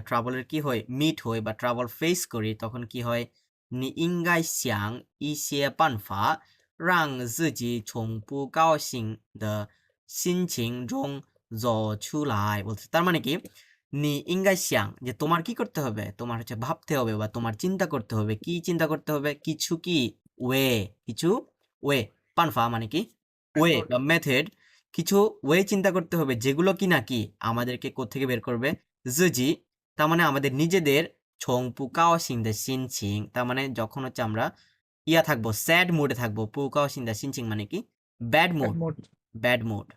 ট্রাবলের কি হয় মিট হয় বা ট্রাবল ফেস করি তখন কি হয় নি ইঙ্গাই xiang 一些办法让自己从不高兴的心情中走出来বলছে তার মানে কি নি ইঙ্গাই শিয়াং যে তোমার কি করতে হবে তোমার হচ্ছে ভাবতে হবে বা তোমার চিন্তা করতে হবে কি চিন্তা করতে হবে কিছু কি ওয়ে কিছু ওয়ে পানফা মানে কি ওয়ে Method. বা মেথড কিছু ওয়ে চিন্তা করতে হবে যেগুলো কি না কি আমাদেরকে কোত্থেকে বের করবে জুজি তার মানে আমাদের নিজেদের ছংপু কাওয়াসিং দা সিনচিং তার মানে যখন হচ্ছে আমরা ইয়া থাকবো স্যাড মুডে থাকবো পু কাওয়াসিং দা সিনচিং মানে কি bad Bad mood mood. Bad mood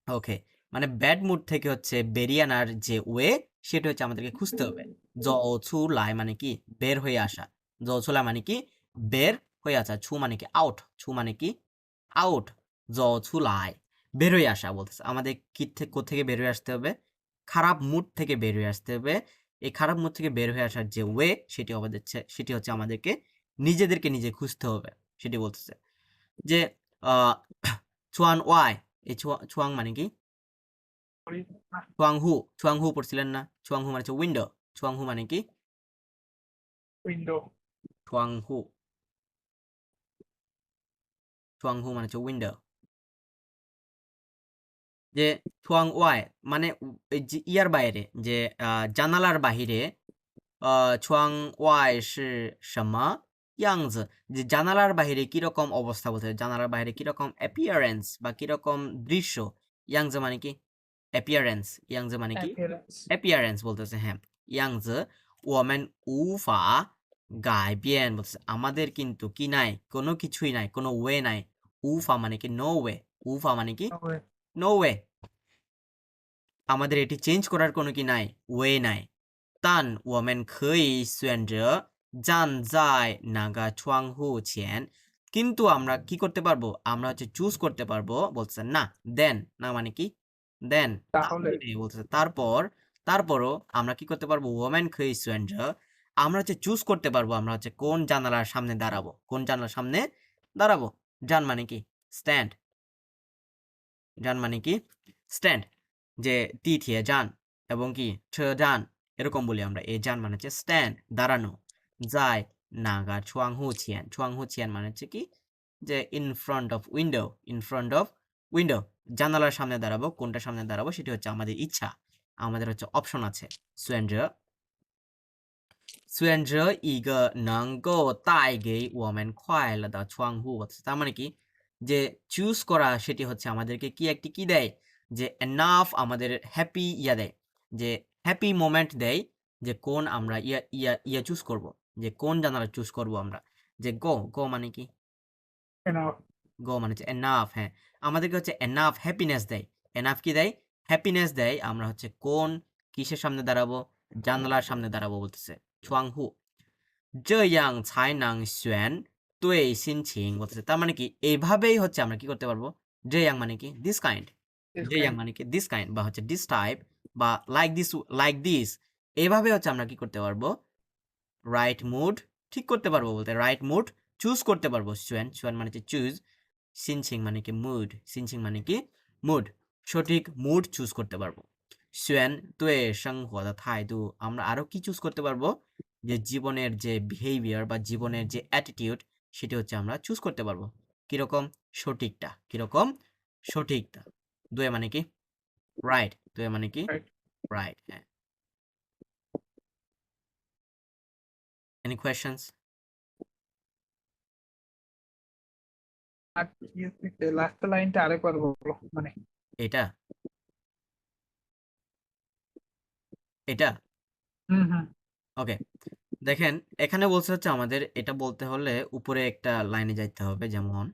okay মানে ব্যাড মুড থেকে হচ্ছে বেরিয়ে আনার যে ওয়ে সেটা হচ্ছে আমাদেরকে খুঁজতে হবে জছু লাই মানে কি বের হয়ে আসা জছু লাই মানে কি বের হয়ে আসা ছু মানে কি আউট ছু মানে কি আউট জছু লাই বের হয়ে আসা বলতেছে আমাদের কি থেকে কোথেকে বের হয়ে আসতে হবে খারাপ মুড থেকে বের হয়ে আসতে হবে এই খারাপ মুড থেকে বের হয়ে আসার যে ওয়ে সেটি হচ্ছে আমাদেরকে নিজেদেরকে নিজে খুঁজতে হবে সেটি বলতেছে যে চুয়ান ওয়াই এই চুয়াং মানে কি Sorry. চুয়াংহু পড়ছিলেন না চুয়াংহু মানে হচ্ছে উইন্ডো চুয়াংহু মানে কি Window. চুয়াংহু চুয়াংহু মানে হচ্ছে উইন্ডো যে চুয়াং ওয়াই মানে এই যে ইয়ার বাইরে যে জানালার বাহিরে চুয়াং ওয়াই সি সম ইয়াংজ যে জানালার বাহিরে কিরকম অবস্থা বলতে জানালার বাহিরে কিরকম অ্যাপিয়ারেন্স বা কিরকম দৃশ্য ইয়াংজ মানে কি অ্যাপিয়ারেন্স ইয়াংজ মানে কি Appearance. অ্যাপিয়ারেন্স বলতেছে হ্যাঁ ইয়াংজ ওমেন উফা গাইবিয়েন বলতেছে আমাদের কিন্তু কি নাই কোনো কিছুই নাই কোনো ওয়ে নাই উফা মানে কি নো ওয়ে উফা মানে কি Okay. নো ওয়ে আমাদের এটি চেঞ্জ করার কোনো কি নাই ওয়ে নাই তান ওমেন খই সুয়েন্দ্র জান যাই নাগা চুয়াংহু ছেন কিন্তু আমরা কি করতে পারবো আমরা হচ্ছে চুজ করতে পারবো বলছে না দেন না মানে কি দেন তাহলে বলতেছে তারপরও আমরা কি করতে পারবো ওমেন খই সুয়েন্দ্র আমরা হচ্ছে চুজ করতে পারবো আমরা হচ্ছে কোন জানালার সামনে দাঁড়াবো কোন জানালার সামনে দাঁড়াবো জান মানে কি স্ট্যান্ড জান মানে কি স্ট্যান্ড যে তিথিয়ে যান এবং কি যান এরকম বলি আমরা এই যান মানে হচ্ছে স্ট্যান্ড দাঁড়ানো যায় নাগা চুয়াংহু ছিয়ান মানে হচ্ছে কি যে ইন ফ্রন্ট অফ উইন্ডো জানালার সামনে দাঁড়াবো কোনটার সামনে দাঁড়াবো সেটি হচ্ছে আমাদের ইচ্ছা আমাদের হচ্ছে অপশন আছে সুয়েন্দ্র ইগ নঙ্গো তাই গে ওমেন খোয়াইলা দা চুয়াংহু তার মানে কি যে চুজ করা সেটি হচ্ছে আমাদেরকে কি একটি কি দেয় যে এনাফ আমাদের হ্যাপি ইয়া দেয় যে হ্যাপি মোমেন্ট দেয় যে কোন আমরা ইয়া চুজ করব যে কোন জানালা চুজ করব আমরা যে গো মানে কি enough. গো মানে হচ্ছে এনাফ হ্যাঁ আমাদেরকে হচ্ছে এনাফ হ্যাপিনেস দেয় এনাফ কি দেয় হ্যাপিনেস দেয় আমরা হচ্ছে কোন কিসের সামনে দাঁড়াবো জানালার সামনে দাঁড়াবো বলতেছে চুয়াংহু 这样才能选对心情বলতেছে তার মানে কি এইভাবেই হচ্ছে আমরা কি করতে পারবো যে ইয়াং মানে কি দিস কাইন্ড This যে ইয়াং kind. মানে কি দিস কাইন্ড বা হচ্ছে দিস টাইপ বা লাইক দিস এইভাবে হচ্ছে আমরা কি করতে পারবো রাইট মুড ঠিক করতে পারবো বলতে রাইট মুড চুজ করতে পারবো সুয়েন মানে হচ্ছে চুজ সিনচিং মানে কি সিনচিং মানে কি মুড সঠিক মুড চুজ করতে পারবো সুয়েন তুই সংহদা থাইদু আমরা আরো কি চুজ করতে পারবো যে জীবনের যে বিহেভিয়ার বা জীবনের যে অ্যাটিটিউড সেটি হচ্ছে আমরা চুজ করতে পারবো কিরকম সঠিকটা দুয়ে মানে কি রাইট দুয়ে মানে কি Right. রাইট হ্যাঁ এনি কোয়েশ্চেন্স আর লাস্ট লাইনটা আরেকবার বলো মানে এটা এটা হুম ওকে দেখেন এখানে বলছে হচ্ছে আমাদের এটা বলতে হলে উপরে একটা লাইনে যাইতে হবে যেমন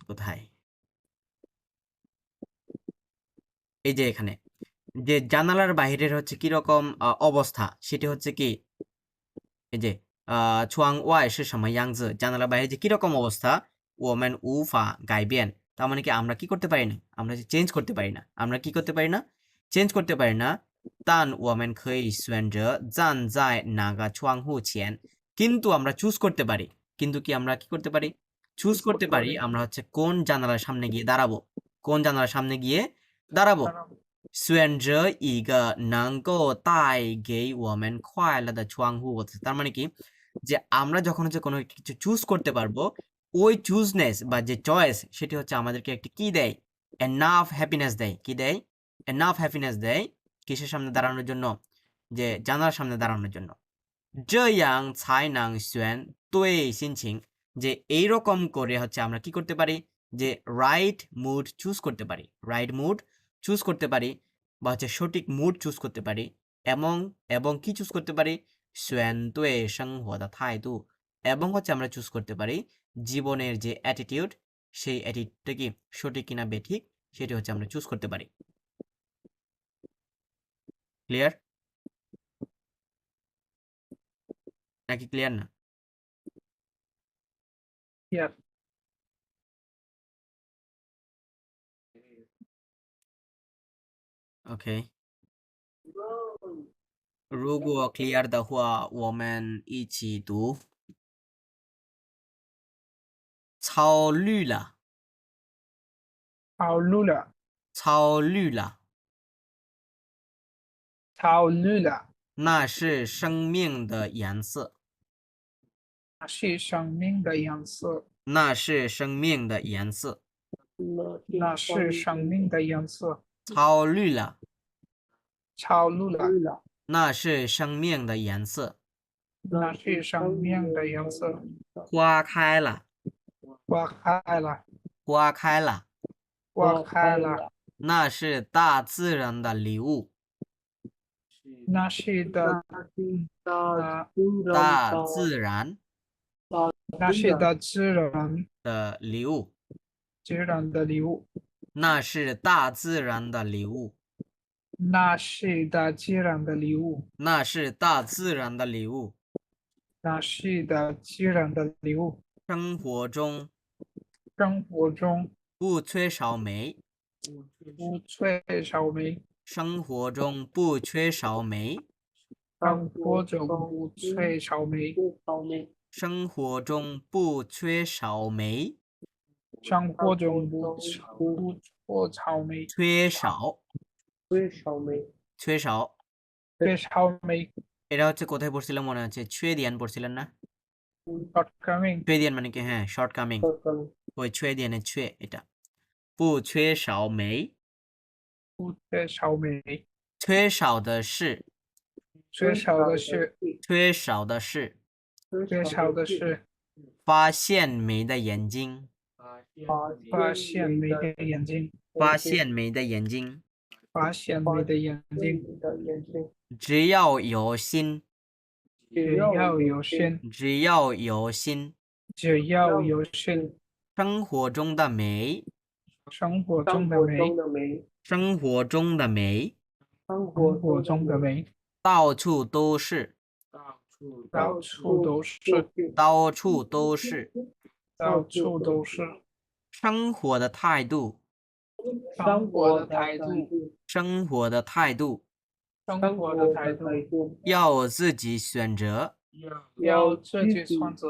কোথায় এই যে এখানে যে জানালার বাইরের হচ্ছে কিরকম অবস্থা সেটি হচ্ছে কি এই যে চুয়াং ওয়াই সে সময় ইয়াংজ জানালার বাইরে যে কিরকম অবস্থা ওমেন উফা গাইবিয়ান তার মানে কি আমরা কি করতে পারি না আমরা চেঞ্জ করতে পারি না আমরা কি করতে পারি না চেঞ্জ করতে পারি না তান ওমেন খই সুয়েন্দ্র জান যায় নাগা চুয়াং হু ছিয়ান কিন্তু আমরা চুজ করতে পারি কিন্তু কি আমরা কি করতে পারি চুজ Choose করতে করতে পারি পারি। আমরা হচ্ছে কোন জানালার সামনে গিয়ে দাঁড়াবো কোন জানালার সামনে গিয়ে দাঁড়াবো 选择一个能够带给我们快乐的窗户তার মানে কি যে আমরা যখন হচ্ছে কোনো কিছু চুজ করতে পারবো, ওই চুজনেস বা যে চয়েস সেটি হচ্ছে আমাদেরকে একটি কি দেয়, এনাফ হ্যাপিনেস দেয়। কি দেয়? এনাফ হ্যাপিনেস দেয়। কিসের সামনে দাঁড়ানোর জন্য? যে জানালার সামনে দাঁড়ানোর জন্য। 这样才能选对心情, যে এইরকম করে হচ্ছে আমরা কি করতে পারি, যে রাইট মুড চুজ করতে পারি, রাইট মুড চুজ করতে পারি, বা হচ্ছে সঠিক মুড চুজ করতে পারি, এবং এবং কি চুজ করতে পারি, 选对生活的态度, এবং হচ্ছে আমরা চুজ করতে পারি জীবনের যে অ্যাটিটিউড, সেই অ্যাটিটিউডটা কি সঠিক কিনা বেঠিক, সেটি হচ্ছে আমরা চুজ করতে পারি। ক্লিয়ার নাকি ক্লিয়ার না? Yes. OK， 如果 clear 的话，我们一起读。超绿了，超绿了，超绿了，超绿了，那是生命的颜色，那是生命的颜色，那是生命的颜色。那是生命的颜色。超绿了，超绿了，那是生命的颜色。那是生命的颜色。花开了，花开了，花开了，花开了，那是大自然的礼物，那是的，大自然那是的自然的礼物，的礼物，那是大自然的礼物，那是的自然的礼物，那是大自然的礼物。那是的自然的礼物。生活中生活中不缺少美，不缺少美，生活中不缺少美，生活中不缺少美，生活中不缺少美，生活中不缺少美，缺少缺少缺少美。এটা হচ্ছে কোথায় পড়ছিলাম মনে আছে, ছুয়েদিয়ান পড়ছিলেন না? shortcoming ছুয়েদিয়ান মানে কি? হ্যাঁ, শর্টকামিং। ওই ছুয়েদিয়ানের ছুয়ে এটা। 不缺少美，不缺少美，缺少的是，缺少的是缺少的是缺少的是发现美的眼睛，发现美的眼睛，发现美的眼睛。发现美的眼睛。只要有心，只要有心，只要有心，只要有心，生活中的美，生活中的美，生活中的美，生活中的美，到处都是，到处都是，到处都是。到处都是。生活的态度，生活的态度，生活的态度，生活的态度，要自己选择，要自己选择，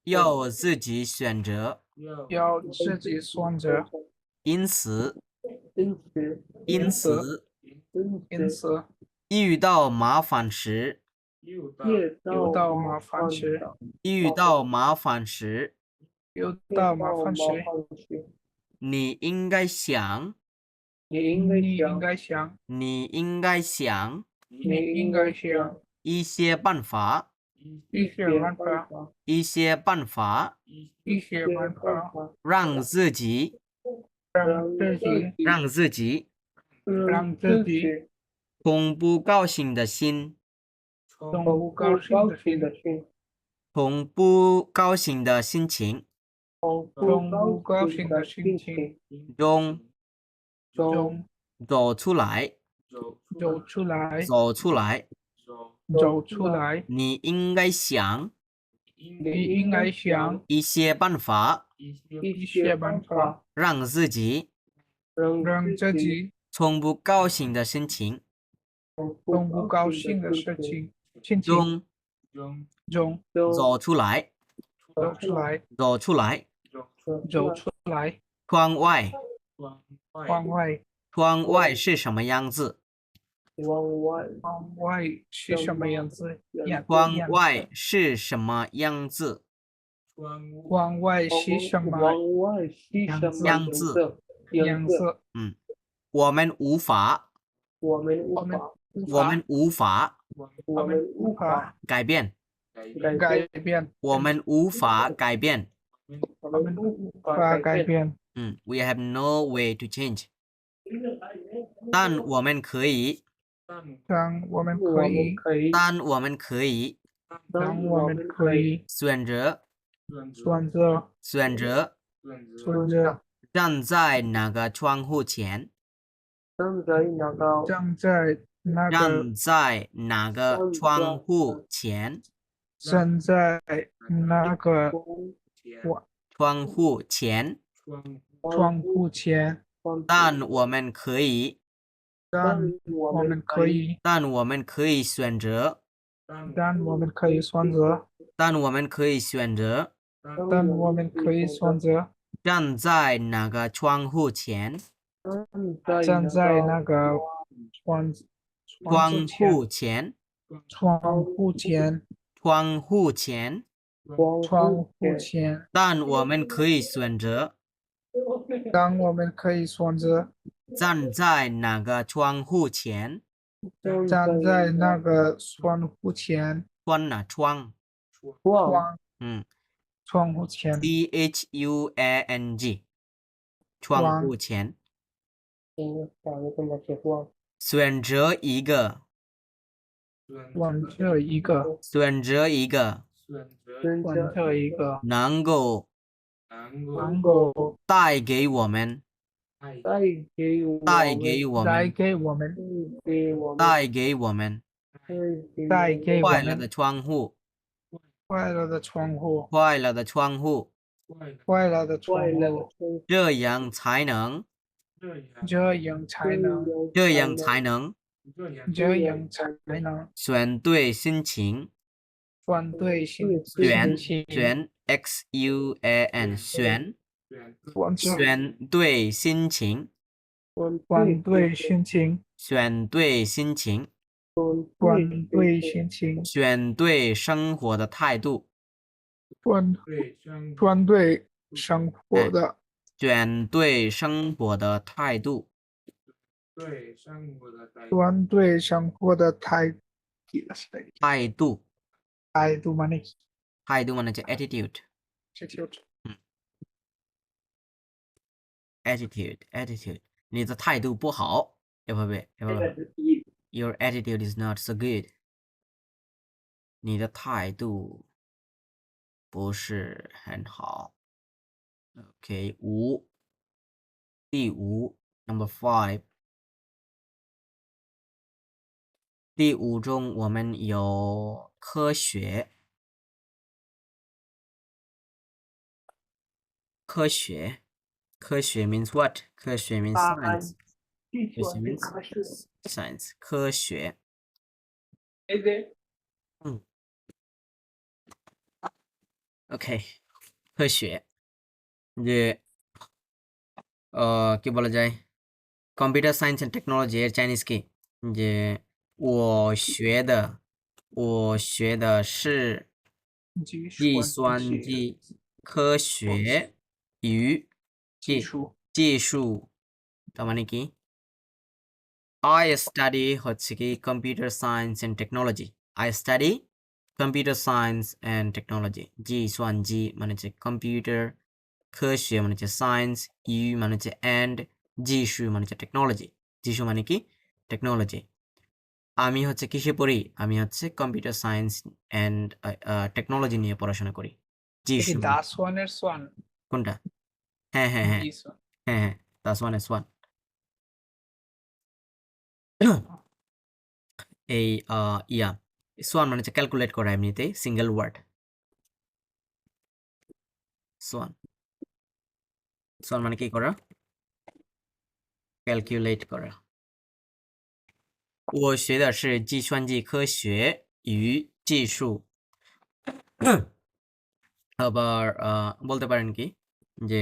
要自己选择。要自己选择。因此，因此，因此，遇到麻烦时，遇到麻烦时，遇到麻烦时，遇到麻烦时，你应该想，你应该想，你应该想你应该想一些办法，一些办法，一些办法，一些办法，让自己，让自己，让自己让自己从不高兴的心，从不高兴的心，从不高兴的心情从不高兴的心情中中走出来，走出来，走出来。走出来。你应该想你应该想一些办法，一些办法，让自己让自己从不高兴的心情从不高兴的事情心情中中走出来，走出来，走出来。走出来。窗外，窗外，窗外是什么样子？窗外是什么样子？窗样外是什么样子？窗外是什么样子。样子？嗯，我们无法，我们无我们法无法无法改变，改变，我们无法改变。我们无法改变，we have no way to change。但我们可以，但我们可以，但我们可以当我们可以选择选择选择站在哪个窗户前，站在那个站在哪个窗户前，站在那个窗户前。窗户前，但我们可以，但我们可以，但我们可以选择，但我们可以选择，但我们可以选择但我们可以选择站在哪个窗户前，站在那个窗窗户前，窗户前，窗户前。窗户前，但我们可以选择当我们可以选择站在哪个窗户前，站在那个窗户前，窗，嗯窗户前， ，CHUANG，窗户前。选择一个，选择一个，选择一个选择一个能够能够带给我们，带给我带们，给我们带给我们带给我们快乐的窗户，快乐的窗户，快乐的窗户，快乐的窗户，这样才能，这样才能，这样才能这样才能选对心情，选对心选情，选 XUAN 选选对心情，选对心情，选对心情，选对心情，选对生活的态度，选对生活的选对生活的态度，选对生活的态度，态度嘛呢？态度মানে হচ্ছে attitude attitude 你的态度不好এভাবে your attitude is not so good 你的态度不是很好 OK 第五 number 5第五中我们有科学means what 科学 means science 科学 means science 科学OK 科学যে কি বলা যায় কম্পিউটার সায়েন্স এন্ড টেকনোলজি এর চাইনিজ কি যে 我学的是计算机科学与技术তার মানে কি I study হচ্ছে কি computer science and technology I study computer science and technology 计算机মানে হচ্ছে computer 科学মানে হচ্ছে science U মানে হচ্ছে and 技术মানে হচ্ছে technology 技术মানে কি technology আমি হচ্ছে কিসে পড়ি আমি হচ্ছে কম্পিউটার সায়েন্স এন্ড টেকনোলজি নিয়ে পড়াশোনা করি কোনটা হ্যাঁ হ্যাঁ হ্যাঁ হ্যাঁ হ্যাঁ that's one is one এই ইয়া সোয়ান মানে হচ্ছে ক্যালকুলেট করা এমনিতে সিঙ্গেল ওয়ার্ড সোয়ান মানে কি করা ক্যালকুলেট করা 我学的是计算机科学与技术 আবার বলতে পারেন কি যে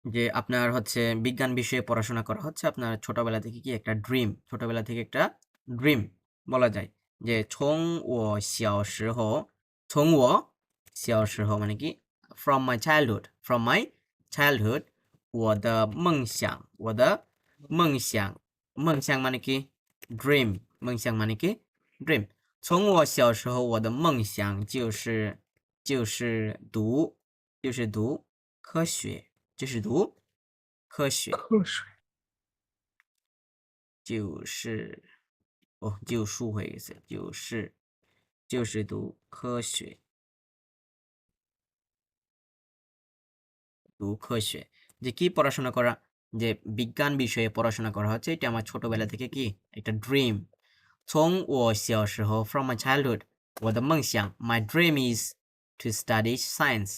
যে আপনার হচ্ছে বিজ্ঞান বিষয়ে পড়াশোনা করা হচ্ছে আপনার ছোটবেলা থেকে কি একটা ড্রিম, ছোটবেলা থেকে একটা ড্রিম বলা যায় যে 총我小时候মানে কি from my childhood 我的梦想梦想মানে কি dream 梦想মানে কি dream 从我小时候我的梦想就是读科学就是读科学科水就是就数会গেছে就是读科学যে কি পড়াশোনা করা যে বিজ্ঞান বিষয়ে পড়াশোনা করা হচ্ছে এটা আমার ছোটবেলা থেকে কি একটা dream 从我小时候 from my childhood 我的梦想 my dream is to study science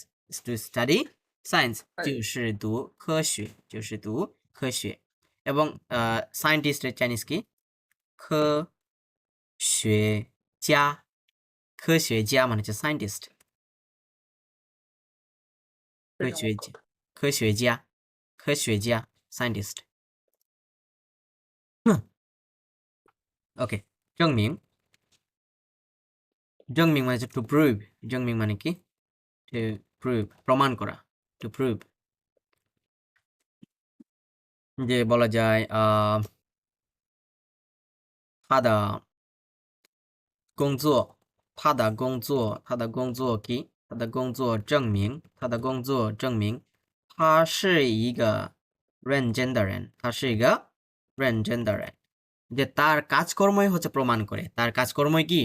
哎就是读科学এবং সায়েন্টিস্টের চাইনিজ কি 科学家科学家মানে হচ্ছে সায়েন্টিস্ট 科学家科学家科学家 scientist ওকে 证明মানে হচ্ছে to prove 证明মানে কি to prove প্রমাণ করা to prove যে বলা যায়他的工作কি他的工作证明他是一个认真的人他是一个认真的人যে তার কাজকর্মই হচ্ছে প্রমাণ করে তার কাজকর্মই কি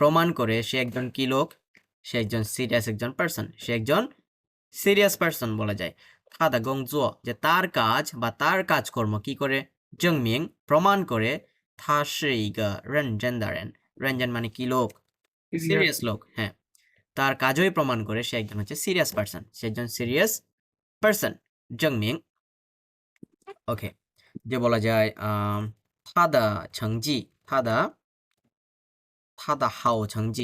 প্রমাণ করে সে একজন কি লোক সে একজন সিরিয়াস পারসন বলা যায় 他的工作 যে তার কাজ বা তার কাজকর্ম কি করে 证明 প্রমাণ করে 他是一个认真的人认真মানে কি লোক সিরিয়াস লোক হ্যাঁ তার কাজই প্রমাণ করে সে একজন হচ্ছে সিরিয়াস পারসন সে একজন সিরিয়াস পারসন 证明 ওকে যে বলা যায়他的成绩他的好成绩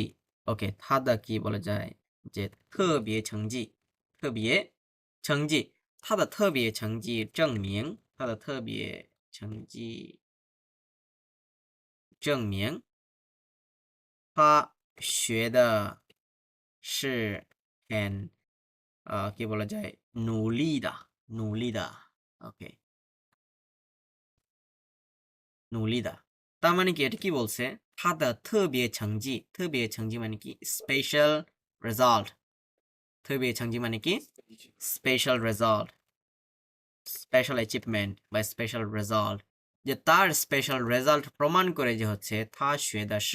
ওকে 他的কি বলা যায় যে特别成绩他的特别成绩证明他的特别成绩证明他学的是很কি বলা যায়努力的 ওকে 努力的তার মানে কি এটা কি বলছে 他的特别成绩মানে কি স্পেশাল রেজাল্ট 特别成绩মানে কি স্পেশাল রেজাল্ট স্পেশাল অ্যাচিভমেন্ট বা স্পেশাল রেজাল্ট যে তার স্পেশাল রেজাল্ট প্রমাণ করে যে হচ্ছে 他学的是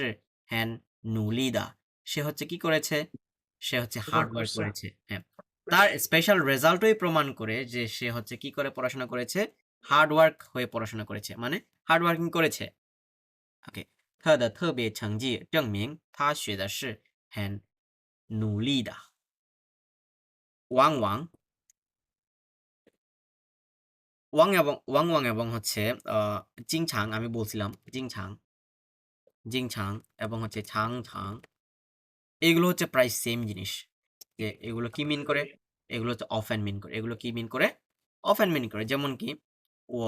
很努力的 সে হচ্ছে কি করেছে সে হচ্ছে হার্ড ওয়ার্ক করেছে হ্যাঁ তার স্পেশাল রেজাল্টই প্রমাণ করে যে সে হচ্ছে কি করে পড়াশোনা করেছে হার্ড ওয়ার্ক হয়ে পড়াশোনা করেছে মানে হার্ড ওয়ার্কিং করেছে ওকে 他的特别成绩证明他学的是很努力的汪汪ওয়াং এবং হচ্ছে জিংছাং আমি বলছিলাম জিংছাং এবং হচ্ছে ছাং এগুলো হচ্ছে প্রায় সেম জিনিস যে এগুলো কি মিন করে এগুলো হচ্ছে অফেন মিন করে এগুলো কি মিন করে অফেন মিন করে যেমন কি ও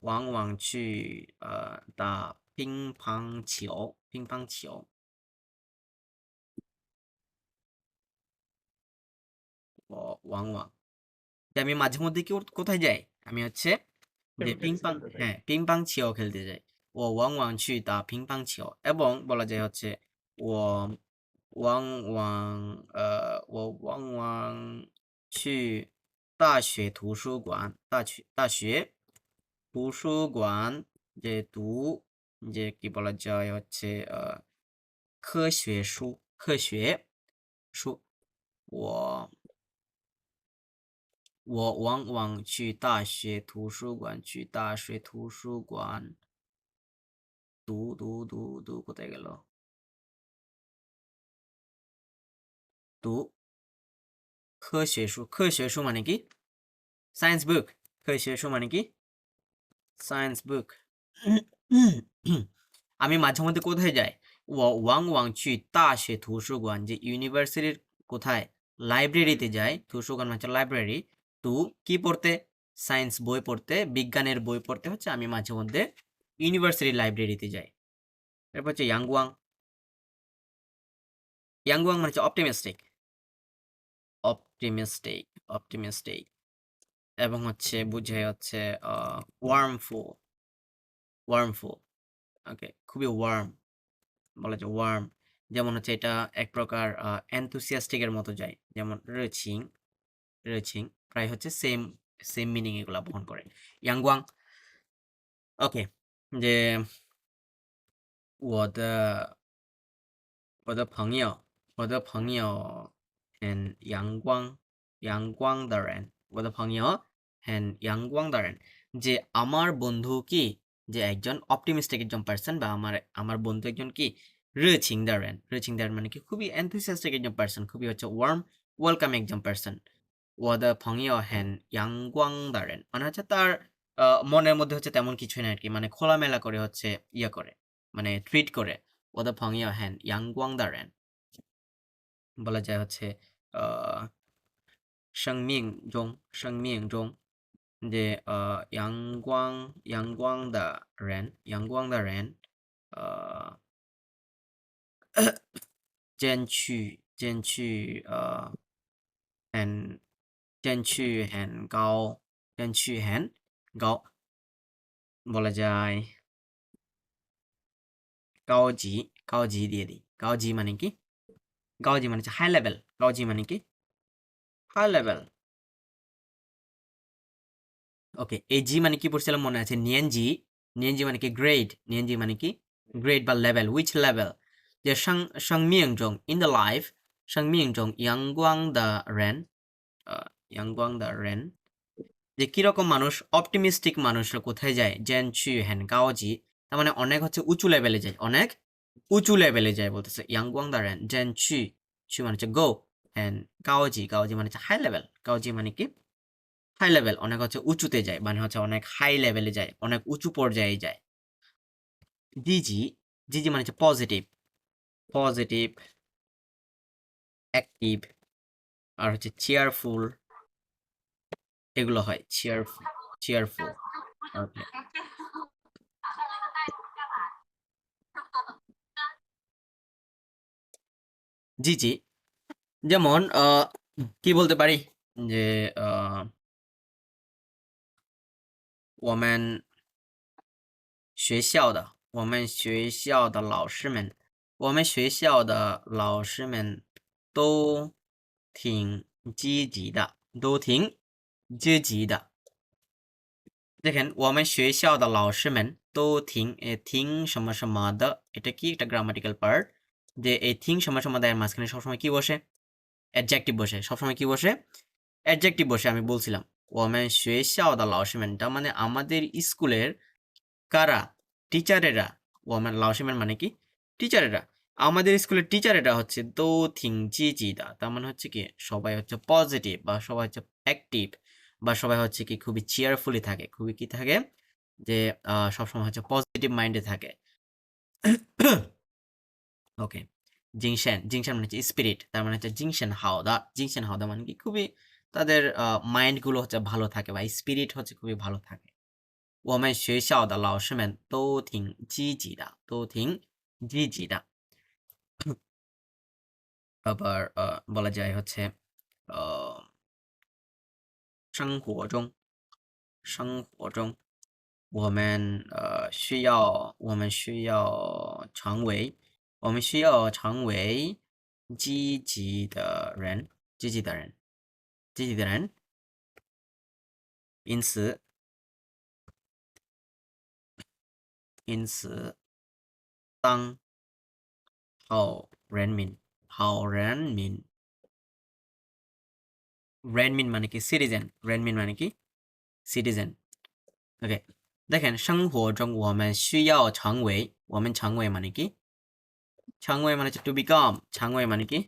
ওয়াং ওয়াং চি দা পিং পাং ছিও ও ওয়াং ওয়াং যে আমি মাঝে মধ্যে কি কোথায় যাই আমি হচ্ছে যে পিং পাং ছিও খেলতে যাই ও ওয়াং ওয়াং চি দা পিং পাং ছিও এবং বলা যায় হচ্ছে ও汪汪我汪汪去大学图书馆大学图书馆যে যে কি বলা যায় হচ্ছে科学书我汪汪去大学图书馆读কোথায় গেল读科学书মানে কি সায়েন্স বুক 科学书মানে কি সায়েন্স বুক আমি মাঝে মধ্যে কোথায় যাই ও ওয়াং ওয়াং চি দাশে তুসুগুয়ান যে ইউনিভার্সিটির কোথায় লাইব্রেরিতে যাই তুসুগুয়ান মানে লাইব্রেরি টু কি পড়তে, সায়েন্স বই পড়তে, বিজ্ঞানের বই পড়তে হচ্ছে আমি মাঝে মধ্যে ইউনিভার্সিটি লাইব্রেরিতে যাই। এরপর হচ্ছে ইয়াংগুয়াং। ইয়াংগুয়াং মানে হচ্ছে অপটিমিস্টিক, অপটিমিস্টিক, অপটিমিস্টিক। এবং হচ্ছে বুঝায় হচ্ছে ওয়ার্মফুল, ওয়ার্মফুল। ওকে, খুবই ওয়ার্ম, বলা যায় ওয়ার্ম। যেমন হচ্ছে এটা এক প্রকার এনথুসিয়াস্টিকের মতো যায়, যেমন রচিং, রচিং প্রায় হচ্ছে সেম সেম মিনিং এগুলা বহন করে। ইয়াংগুয়াং। ওকে, যে 我的我的朋友，我的朋友很阳光，阳光的人，我的朋友很阳光的人। যে আমার বন্ধু কি, যে একজন অপটিমিস্টিক একজন পার্সন, বা আমার আমার বন্ধু একজন কি রচিং দারেন, রচিং দারেন মানে কি খুবই এনথুসিয়াস্টিক একজন পার্সন, খুবই হচ্ছে ওয়ার্ম ওয়েলকাম একজন পার্সন। 我的朋友很阳光的人মানে হচ্ছে তার মনের মধ্যে হচ্ছে তেমন কিছুই না আর কি, মানে খোলামেলা করে হচ্ছে ইয়ে করে, মানে ট্রিট করে। 我的朋友很阳光的人বলা যায় হচ্ছে আহ 生命中，生命中 যে阳光的人，阳光的人间距很间距很高，间距很高 বলা যায় 高级, 高级 দিয়ে দিই। 高级 মানে কি, 高级 মানে হচ্ছে হাই লেভেল, 高级 মানে কি হাই লেভেল। ওকে, এই জি মানে কি পড়ছিলাম মনে আছে, নিয়েনজি, নিয়েনজি মানে কি গ্রেড, নিয়েনজি মানে কি গ্রেড বা লেভেল, উইচ লেভেল। যে生命中 in the life 生命中阳光的人阳光的人 যে কিরকম মানুষ, অপটিমিস্টিক মানুষরা কোথায় যায়, জেন চু হ্যান গাওজি, তার মানে অনেক হচ্ছে উঁচু লেভেলে যায়, অনেক উঁচু লেভেলে যায় বলতেছে। ইয়াংগুয়াং দারেন জেন চু, চু মানে হচ্ছে গো, হ্যান গাওজি, গাওজি মানে হচ্ছে হাই লেভেল, গাওজি মানে কি হাই লেভেল, অনেক হচ্ছে উঁচুতে যায়, মানে হচ্ছে অনেক হাই লেভেলে যায়, অনেক উঁচু পর্যায়ে যায়। জিজি, জিজি মানে হচ্ছে পজিটিভ, পজিটিভ, অ্যাক্টিভ, আর হচ্ছে চেয়ারফুল, এগুলো হয় চেয়ারফুল, চেয়ারফুল। ওকে, জিজি যেমন কি বলতে পারি, যে我们学校的，我们学校的老师们，我们学校的老师们都挺积极的，都挺积极的。দেখেন我们学校的老师们都挺什么什么的, এটা কি একটা গ্রামাটিক্যাল পার্ট, যে এই থিং সমান সমান এর মাঝখানে সবসময় কি বসে, অ্যাডজেক্টিভ বসে, সবসময় কি বসে অ্যাডজেক্টিভ বসে। আমি বলছিলাম 我们学校的老师们, তার মানে আমাদের স্কুলের কারা, টিচারেরা, ওয়ামেন লাউসিমেন মানে কি টিচারেরা, আমাদের স্কুলের টিচারেরা হচ্ছে দো থিং জি জি দা, তার মানে হচ্ছে কি সবাই হচ্ছে পজিটিভ, বা সবাই হচ্ছে অ্যাক্টিভ, বা সবাই হচ্ছে কি খুবই চেয়ারফুলি থাকে, খুবই কি থাকে, যে সবসময় হচ্ছে পজিটিভ মাইন্ডে থাকে। ওকে, জিংশেন, জিংশেন মানে হচ্ছে স্পিরিট, তার মানে হচ্ছে জিংশেন হাওদা, জিংশেন হাওদা মানে কি খুবই তাদের মাইন্ড গুলো হচ্ছে ভালো থাকে, বা স্পিরিট হচ্ছে খুবই ভালো থাকে।我们学校的老师们都挺积极的，都挺积极的。আবার বলা যায় হচ্ছে生活中，生活中我们我们需要成为，我们需要成为积极的人，积极的人，积极的人。因此，因此，当好人民，好人民 রেনমিন মানে কি সিটিজেন, রেনমিন মানে কি সিটিজেন। ওকে, দেখেন 生活中我们需要成为，我们成为মানে কি, 成为মানে হচ্ছে টু বিকাম, 成为মানে কি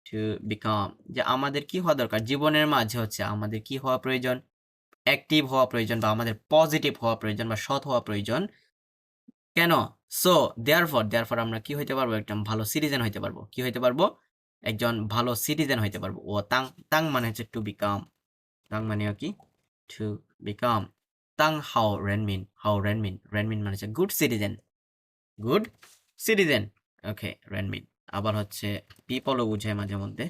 টু বিকাম, যে আমাদের কি হওয়া দরকার জীবনের মাঝে, হচ্ছে আমাদের কি হওয়া প্রয়োজন, অ্যাক্টিভ হওয়া প্রয়োজন, বা আমাদের পজিটিভ হওয়া প্রয়োজন, বা সৎ হওয়া প্রয়োজন। কেন? সো দেয়ারফর, দেয়ারফর আমরা কি হইতে পারবো, একজন ভালো সিটিজেন হইতে পারবো, কি হইতে পারবো, একজন ভালো সিটিজেন হইতে পারবো। ও তাং, তাং মানে হচ্ছে টু বিকাম, তাং মানেও কি টু বিকাম তাং হাও রেনমিন রেনমিন মানে হচ্ছে গুড সিটিজেন ওকে রেনমিন আবার হচ্ছে পিপলও বুঝায় মাঝে মধ্যে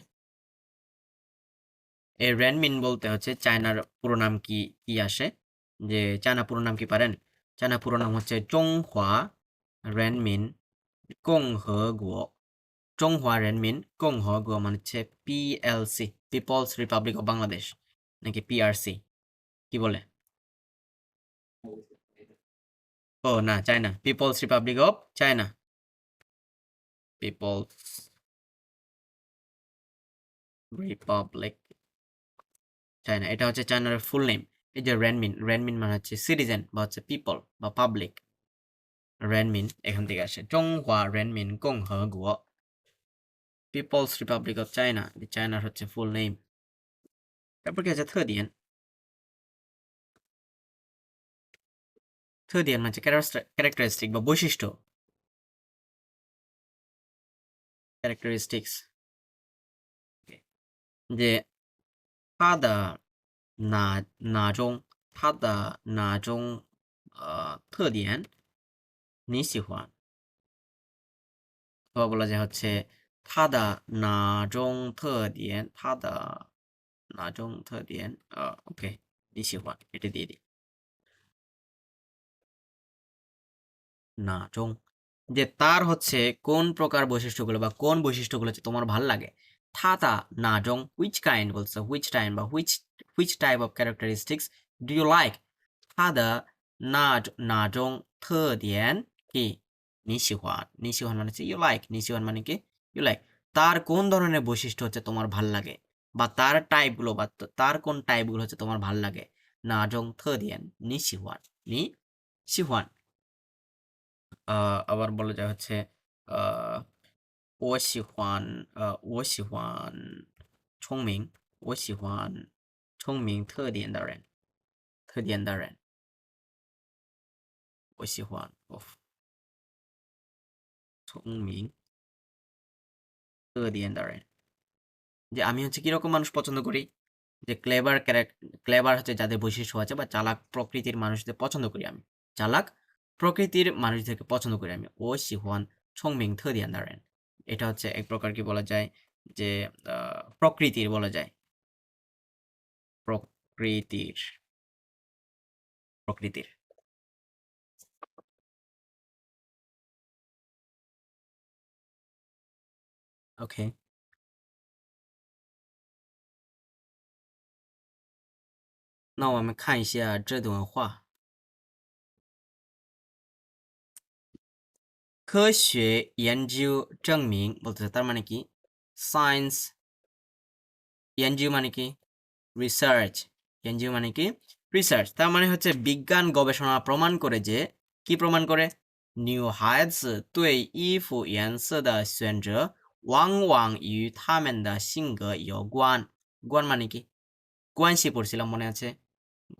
এই রেনমিন বলতে হচ্ছে চায়নার পুরো নাম কি আসে যে চায়না পুরো নাম কি পারেন চায়না পুরো নাম হচ্ছে চংহোয়া রেনমিন কংহগুয়ো চংহোয়া রেনমিন কংহগুয়ো মানে হচ্ছে PLC people's republic of Bangladesh নাকি পিআরসি কি বলে ও না China people's republic of China people's republic China এটা হচ্ছে চায়নার ফুল নেম এই যে রেনমিন মানে হচ্ছে সিটিজেন বা হচ্ছে পিপল বা পাবলিক রেনমিন এখান থেকে আসে চংহোয়া রেনমিন কংহগুয়ো পিপলস রিপাবলিক অফ চায়না চায়নার হচ্ছে ফুল নেম তারপর কি আছে থ্যাডিয়ান মানে ক্যারেক্টারিস্টিক বা বৈশিষ্ট্য ক্যারেক্টারিস্টিক্স যে 他的哪种特点你喜欢অথবা বলা যায় হচ্ছে 他的哪种特点ওকে 你喜欢 এটা দিয়ে দিই নাজং যে তার হচ্ছে কোন প্রকার বৈশিষ্ট্যগুলো বা কোন বৈশিষ্ট্যগুলো হচ্ছে তোমার ভাল লাগে থাতা নাজং হুইচ কাইন্ড বলছে হুইচ টাইম বা which type of characteristics do you like 他的নাজং 特点 কি 你喜欢মানে হচ্ছে ইউ লাইক 你喜欢মানে কি ইউ লাইক তার কোন ধরনের বৈশিষ্ট্য হচ্ছে তোমার ভাল লাগে বা তার টাইপগুলো বা তার কোন টাইপগুলো হচ্ছে তোমার ভাল লাগে নাজং 特点你喜欢 আবার বলা যায় হচ্ছে আহ 我喜欢聪明我喜欢聪明特点的人我喜欢聪明特点的人 যে আমি হচ্ছে কিরকম মানুষ পছন্দ করি যে ক্লেভার হচ্ছে যাদের বৈশিষ্ট্য আছে বা চালাক প্রকৃতির মানুষদের পছন্দ করি আমি চালাক প্রকৃতির মানুষদেরকে পছন্দ করি আমি ও শিহুয়ান ছংমিং থিয়ান দারেন এটা হচ্ছে এক প্রকার কি বলা যায় যে প্রকৃতির বলা যায় প্রকৃতির প্রকৃতির ওকে 那我们看一下这段话。科学研究证明বলতে তার মানে কি সায়েন্স এনজিও মানে কি রিসার্চ এনজিও মানে কি রিসার্চ তার মানে হচ্ছে বিজ্ঞান গবেষণা প্রমাণ করে যে কি প্রমাণ করে 女孩子对衣服颜色的选择往往与她们的性格有关关মানে কি 关系পড়ছিলাম মনে আছে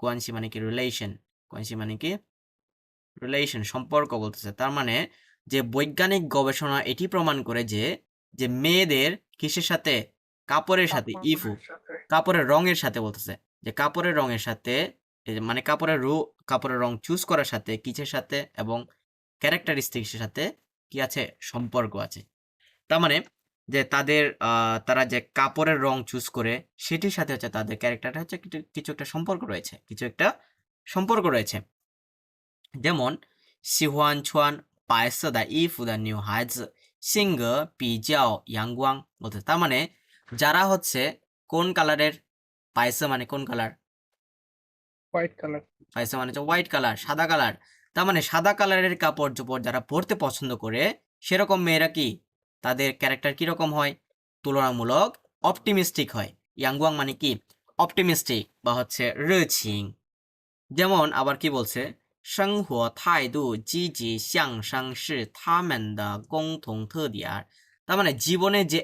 关系মানে কি রিলেশন 关系মানে কি রিলেশন সম্পর্ক বলতেছে তার মানে যে বৈজ্ঞানিক গবেষণা এটি প্রমাণ করে যে যে মেয়েদের কিসের সাথে কাপড়ের সাথে ইফু কাপড়ের রঙের সাথে বলতেছে যে কাপড়ের রঙের সাথে মানে কাপড়ের রং চুজ করার সাথে কিসের সাথে এবং ক্যারেক্টারিস্টিক্সের সাথে কি আছে সম্পর্ক আছে তার মানে যে তারা যে কাপড়ের রং চুজ করে সেটির সাথে হচ্ছে তাদের ক্যারেক্টারটা হচ্ছে কিছু একটা সম্পর্ক রয়েছে যেমন 喜欢穿白色的衣服的女孩子性格比较阳光 বলতে তার মানে যারা হচ্ছে কোন কালারের পায়সা মানে কোন কালার হোয়াইট কালার পায়সা মানে হচ্ছে হোয়াইট কালার সাদা কালার তার মানে সাদা কালারের কাপড় চোপড় যারা পরতে পছন্দ করে সেরকম মেয়েরা কি তাদের ক্যারেক্টার কিরকম হয় তুলনামূলক অপটিমিস্টিক হয় ইয়াংগুয়াং মানে কি অপটিমিস্টিক বা হচ্ছে রচিং যেমন আবার কি বলছে 生活态度积极向上是他们的共同特点 তার মানে জীবনের যে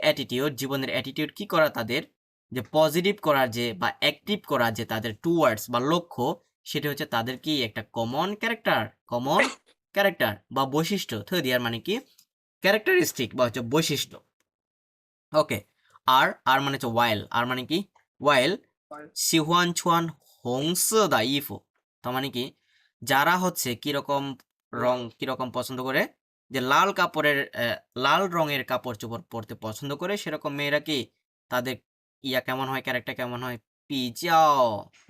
জীবনের অ্যাটিটিউড কি করা তাদের যে পজিটিভ করার যে বা অ্যাক্টিভ করা যে তাদের টুয়ার্ডস বা লক্ষ্য সেটা হচ্ছে তাদের কি একটা কমন ক্যারেক্টার বা বৈশিষ্ট্য থিয়ার মানে কি ক্যারেক্টারিস্টিক বা হচ্ছে বৈশিষ্ট্য ওকে আর মানে হচ্ছে ওয়াইল আর মানে কি ওয়াইল 喜欢穿红色的衣服তার মানে কি যারা হচ্ছে কিরকম রং কিরকম পছন্দ করে যে লাল রঙের কাপড় চোপড় পরতে পছন্দ করে সেরকম মেয়েরা কি তাদের কেমন হয় ক্যারেক্টার কেমন হয় পিজাও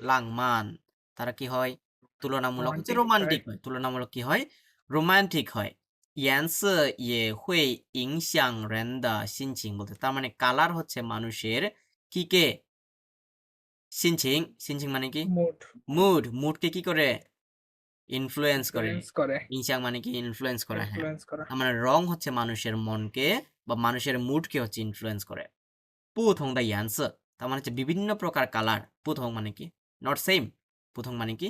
লাংমান তারা কি হয় তুলনামূলক হচ্ছে রোমান্টিক হয় তুলনামূলক কি হয় রোমান্টিক হয় 颜色也会影响人的心情 বলতে তার মানে কালার হচ্ছে মানুষের কি কে সিনচিং সিনচিং মানে কি মুডকে কি করে ইনফ্লুয়েন্স করে ইনসাং মানে কি ইনফ্লুয়েন্স করা হ্যাঁ তার মানে রং হচ্ছে মানুষের মনকে বা মানুষের মুডকে হচ্ছে ইনফ্লুয়েন্স করে 不同的颜色 তার মানে হচ্ছে বিভিন্ন প্রকার কালার 不同মানে কি নট সেম 不同মানে কি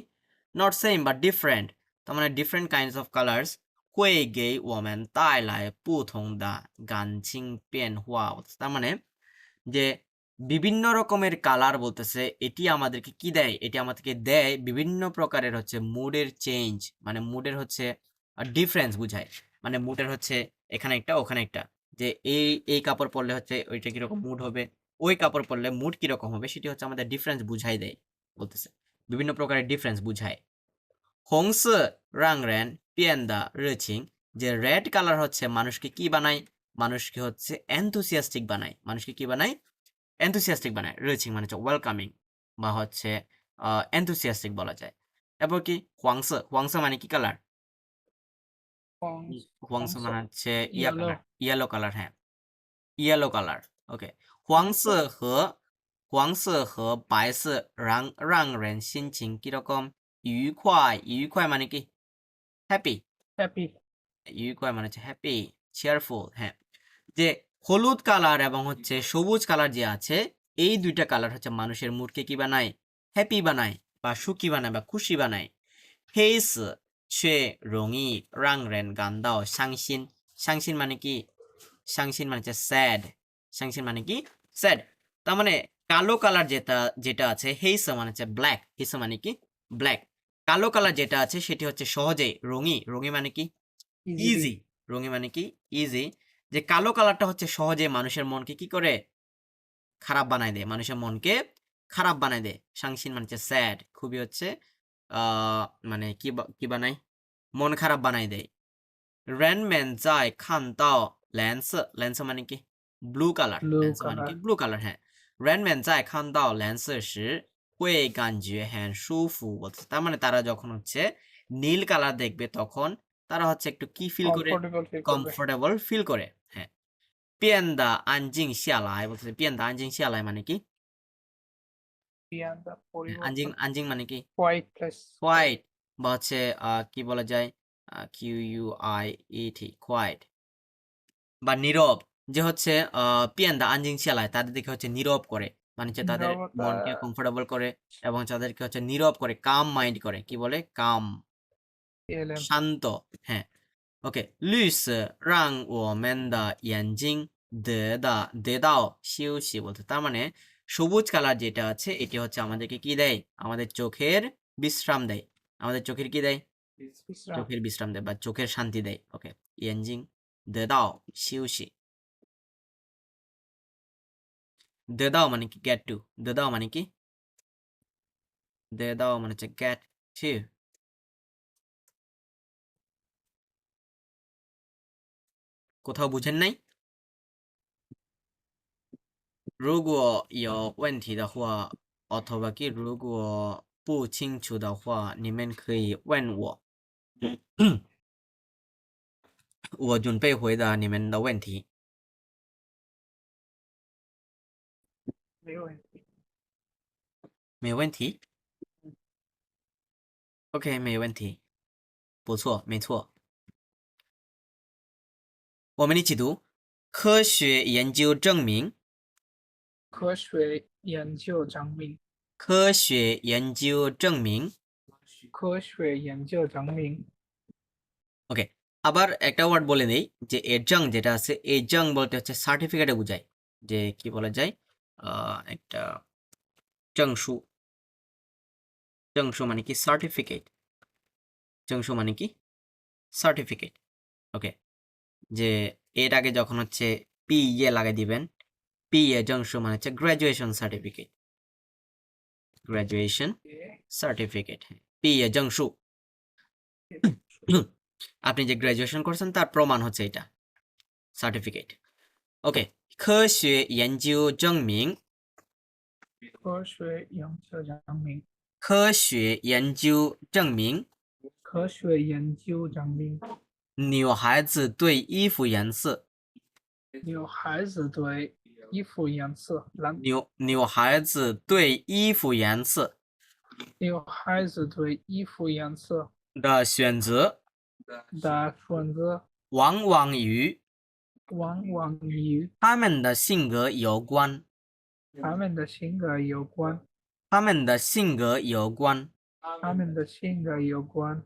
নট সেম বা ডিফারেন্ট তার মানে ডিফারেন্ট কাইন্ডস অফ কালার্স 会给我们带来不同的感情变化 তার মানে যে বিভিন্ন রকমের কালার বলতেছে এটি আমাদেরকে কি দেয় এটি আমাদেরকে দেয় বিভিন্ন প্রকারের হচ্ছে মুডের চেঞ্জ মানে মুডের হচ্ছে ডিফারেন্স বুঝায় মানে মুডের হচ্ছে এখানে একটা ওখানে একটা যে এই কাপড় পরলে হচ্ছে ওইটা কিরকম মুড হবে ওই কাপড় পরলে মুড কিরকম হবে সেটি হচ্ছে আমাদের ডিফারেন্স বুঝাই দেয় বলতেছে বিভিন্ন প্রকারের ডিফারেন্স বুঝায় 红色让人变得热情 যে রেড কালার হচ্ছে মানুষকে কি বানায় মানুষকে হচ্ছে এনথুসিয়াস্টিক বানায় মানুষকে কি বানায় এনথুসিয়াস্টিক বানায় রয়েছে মানে হচ্ছে ওয়েলকামিং বা হচ্ছে এনথুসিয়াস্টিক বলা যায় এরপর কি হোয়াংসা মানে কি কালার হোয়াংসা মানে হচ্ছে ইয়েলো কালার হ্যাঁ ইয়েলো কালার ওকে 黄色和白色让人心情কিরকম 愉快মানে কি হ্যাপি愉快মানে হচ্ছে হ্যাপি চেয়ারফুল হ্যাঁ যে হলুদ কালার এবং হচ্ছে সবুজ কালার যে আছে এই দুইটা কালার হচ্ছে মানুষের মুডকে কি বানায় হ্যাপি বানায় বা সুখী বানায় বা খুশি বানায় 黑色却容易让人感到伤心伤心মানে কি伤心মানে হচ্ছে স্যাড 伤心মানে কি স্যাড তার মানে কালো কালার যেটা আছে হেইস মানে হচ্ছে ব্ল্যাক হেইস মানে কি ব্ল্যাক কালো কালার যেটা আছে সেটি হচ্ছে সহজে রঙি মানে কি ইজি রঙি মানে কি ইজি যে কালো কালারটা হচ্ছে সহজে মানুষের মনকে কি করে খারাপ বানায় দেয় মানুষের মনকে খারাপ বানায় দেয় সাংসিন মানে হচ্ছে স্যাড খুবই হচ্ছে মানে কি বানায় মন খারাপ বানায় দেয় 人们在看到蓝色মানে কি ব্লু কালার মানে কি ব্লু কালার হ্যাঁ 人们在看到蓝色时会感觉很舒服তার মানে তারা যখন হচ্ছে নীল কালার দেখবে তখন তারা হচ্ছে একটু কি ফিল করে কমফোর্টেবল ফিল করে হ্যাঁ 变得安静下来বলতেছে 变得安静下来মানে কি আনজিং মানে কি হোয়াইট বা হচ্ছে কি বলা যায় QUIET কোয়াইট বা নীরব যে হচ্ছে পিয়ান্দা আনজিং শিয়ালায় তাদের দেখে হচ্ছে নীরব করে মানে হচ্ছে তাদের মনকে কমফোর্টেবল করে এবং তাদেরকে হচ্ছে নীরব করে কাম মাইন্ড করে কি বলে কাম শান্ত হ্যাঁ ওকে 绿色让我们的眼睛得到休息 বলতে তার মানে সবুজ কালার যেটা আছে এটি হচ্ছে আমাদেরকে কি দেয় আমাদের চোখের বিশ্রাম দেয় আমাদের চোখের কি দেয় চোখের বিশ্রাম দেয় বা চোখের শান্তি দেয় ওকে 眼睛得到休息 得到মানে কি get to 得到মানে কি得到মানে হচ্ছে get to কোথাও বুঝেন নাই 如果有问题的话অথবা কি 如果不清楚的话你们可以问我我准备回答你们的问题没问题 OK 没问题不错没错我们一起读科学研究证明科学研究证明 ওকে আবার একটা ওয়ার্ড বলে নেই যে এজং যেটা আছে এজং বলতে হচ্ছে সার্টিফিকেটে বোঝায় যে কি বলা যায় একটা জংশু মানে কি সার্টিফিকেট জংশু মানে কি সার্টিফিকেট ওকে যে এর আগে যখন হচ্ছে পি লাগাই দিবেন পি জংশু মানে হচ্ছে গ্রাজুয়েশন সার্টিফিকেট graduation certificate 毕业证书আপনি যে গ্র্যাজুয়েশন করছেন তার প্রমাণ হচ্ছে এটা সার্টিফিকেট ওকে 科学研究证明科学研究证明，科学研究证明科学研究证明，女孩子对衣服颜色女孩子对衣服颜色蓝，女孩子对衣服颜色女孩子对衣服颜色的选择的选择往往与往往与他们的性格有关他们的性格有关，他们的性格有关他们的性格有关。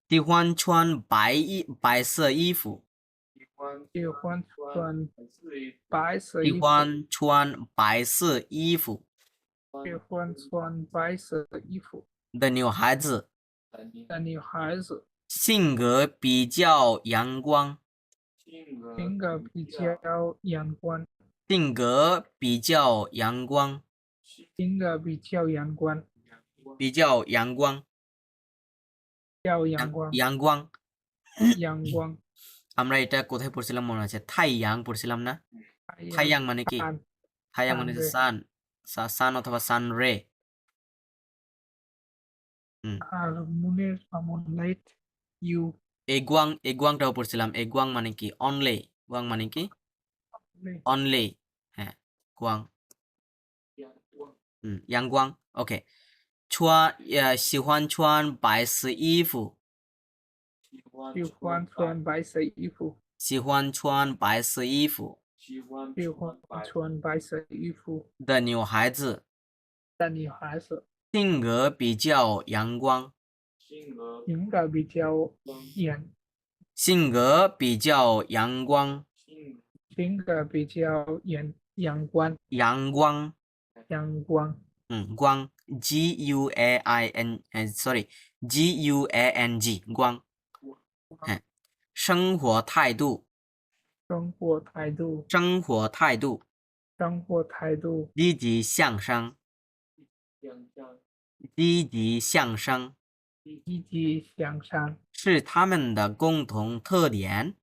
喜欢穿白色衣服喜欢穿白色喜衣服，欢穿白色衣服喜欢穿白色衣服的女孩子的女孩子，性格比较阳光性格比较阳光，性格比较阳光性格比较阳光，比较阳光较阳光，阳光阳光。 আমরা এটা কোথায় পড়ছিলাম মনে আছে থাইয়াং পড়ছিলাম না থাইয়াং মানে কি sun থাইয়াং মানে হচ্ছে সান সান অথবা সান রে আর মুনের মুনলাইট ইউ এই গুয়াংটাও পড়ছিলাম এই গুয়াং মানে কি অনলে গুয়াং মানে কি অনলে হ্যাঁ গুয়াং阳光 OK 喜欢穿白色衣服喜欢穿白色衣服，喜欢穿白色衣服喜欢穿白色衣服的女孩子的女孩子，性格比较阳光性格比较阳，性格比较阳光性格比较阳光，阳光阳光，光 sorry GUANG 光生活态度生活态度，生活态度生活态度，积极向上积极向上积极向上，是他们的共同特点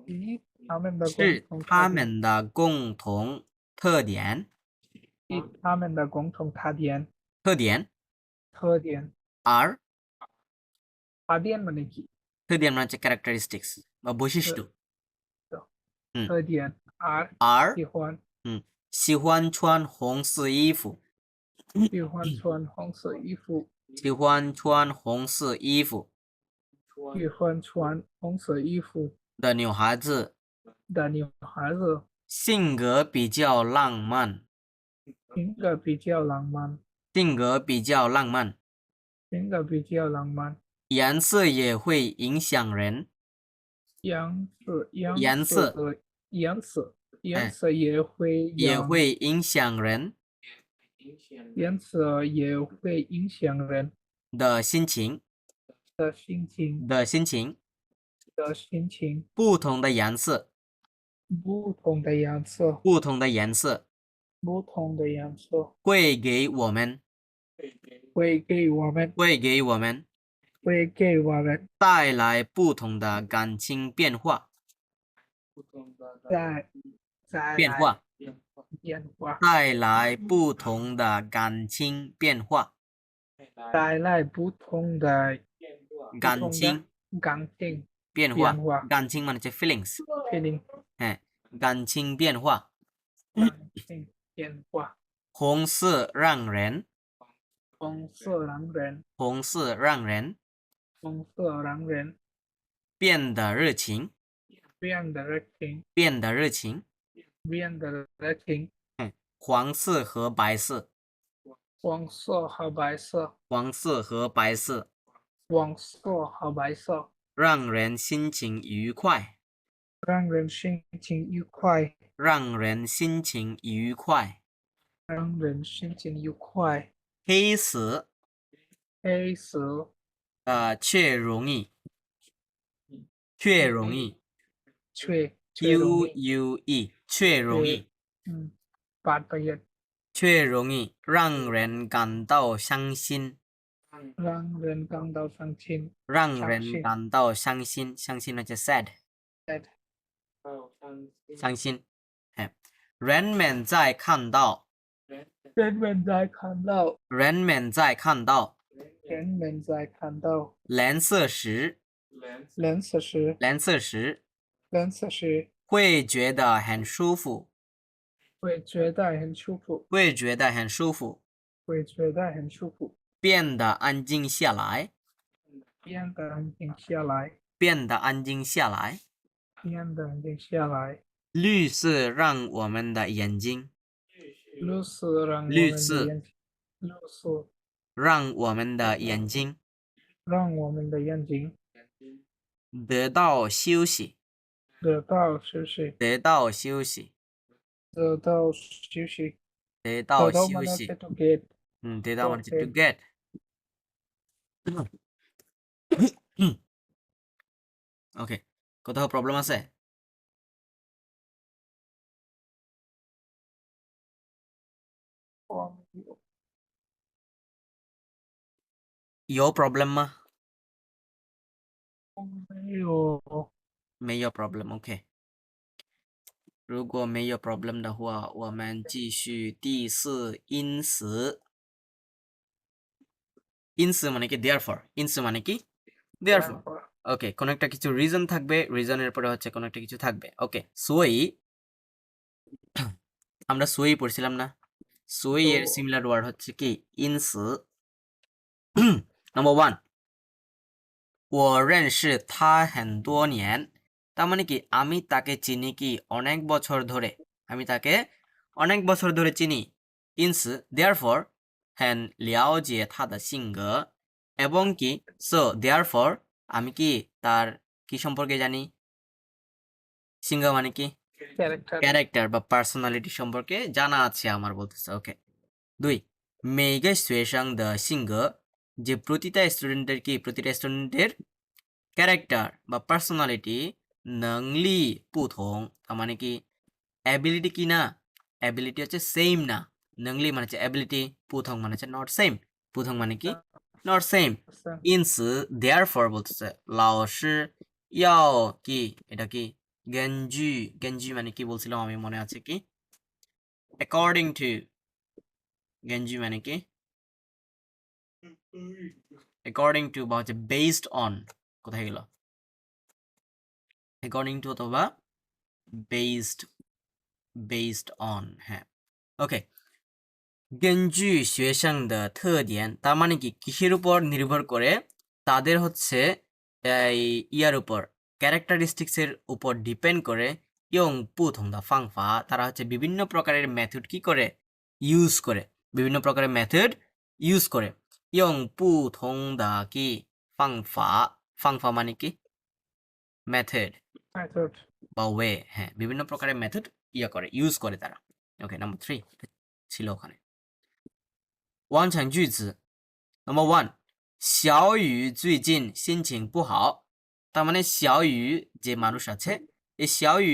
与他们的是他们的共同特点与他们的共同特点特点 আর特点মানে কি 特点মানে হচ্ছে characteristics বা বৈশিষ্ট্য 特点 আর আর 喜欢喜欢穿红色衣服喜欢穿红色衣服，喜欢穿红色衣服喜欢穿红色衣服的女孩子的女孩子，性格比较浪漫性格比较浪漫，性格比较浪漫性格比较浪漫，颜色也会影响人颜色颜色的颜色也会影响人颜色也会影响人的心情的心情不同的颜色不同的颜色不同的颜色不同的颜色会给我们会给我们带来不同的感情变化再变化带来不同的感情变化带来不同的感情感情变化感情মানে হচ্ছে feelings feeling হ্যাঁ感情变化感情变化，红色让人红色让人红色让人变得热情变得热情变得热情变得热情，黄色和白色黄色和白色黄色和白色黄色和白色让人心情愉快让人心情愉快，让人心情愉快让人心情愉快，黑色黑色却容易却容易却容易 UE 却容易บาดประเย็ด却容易让人感到伤心。让人感到伤心。让人伤心感到伤心，伤心হচ্ছে sad， sad 伤心。হ্যাঁ人们在看到人们在看到人们在看到人们在看到蓝色时蓝色时蓝色时蓝色时会觉得很舒服，会觉得很舒服，会觉得很舒服，会觉得很舒服，变得安静下来，变得安静下来，变得安静下来。变得安静下来。绿色让我们的眼睛，绿色让我们的绿色眼睛，绿色让我们的眼睛让我们的眼睛得到休息，得到休息，得到休息，得到休息，得到得到休 mana 息。 to get得到মানে হচ্ছে to get get ওকে কোথাও প্রবলেম আছে有 problem 吗没有没有 problem OK 如果没有 problem 的话我们继续第四因词因词মানে কি therefore 因词মানে কি therefore ওকে কোন একটা কিছু রিজন থাকবে রিজনের পরে হচ্ছে কোন একটা কিছু থাকবে ওকে সই আমরা সই পড়ছিলাম না সই এর সিমিলার ওয়ার্ড হচ্ছে কি ইনস নাম্বার 1我认识他很多年তার মানে কি আমি তাকে চিনি কি অনেক বছর ধরে আমি তাকে অনেক বছর ধরে চিনি ইনস therefore 很了解他的性格এবং কি so therefore আমি কি তার কি সম্পর্কে জানি সিংহ মানে কি character ক্যারেক্টার বা পার্সোনালিটি সম্পর্কে জানা আছে আমার বলতেছে ওকে 2每个学生的性格যে প্রতিটা স্টুডেন্টের কি প্রতিটা স্টুডেন্টের ক্যারেক্টার বা পার্সোনালিটি 能力不同তার মানে কি অ্যাবিলিটি কি না অ্যাবিলিটি হচ্ছে সেম না 能力মানে হচ্ছে অ্যাবিলিটি 不同মানে হচ্ছে নট সেম 不同মানে কি নট সেম 因此 therefore বলতেছে 老师要 কি এটা কি 根据根据মানে কি বলছিলাম আমি মনে আছে কি according to 根据মানে কি according to বা হচ্ছে based on কোথায় গেল according to অথবা based on হ্যাঁ ওকে 根据学生的特点তার মানে কি কিসের উপর নির্ভর করে তাদের হচ্ছে এই ইয়ার উপর ক্যারেক্টারিস্টিক্স এর উপর ডিপেন্ড করে ইয়ং 不同的方法 তারা হচ্ছে বিভিন্ন প্রকারের মেথড কি করে ইউজ করে বিভিন্ন প্রকারের মেথড ইউজ করে ইয়ং 不同的কি 方法方法মানে কি মেথড method বা ওয়ে হ্যাঁ বিভিন্ন প্রকারের মেথড ইয়া করে ইউজ করে তারা ওকে নাম্বার 3 ছিল ওখানে 完成句子 Number 1小雨最近心情不好তার মানে 小雨 যে মানুষ আছে এই 小雨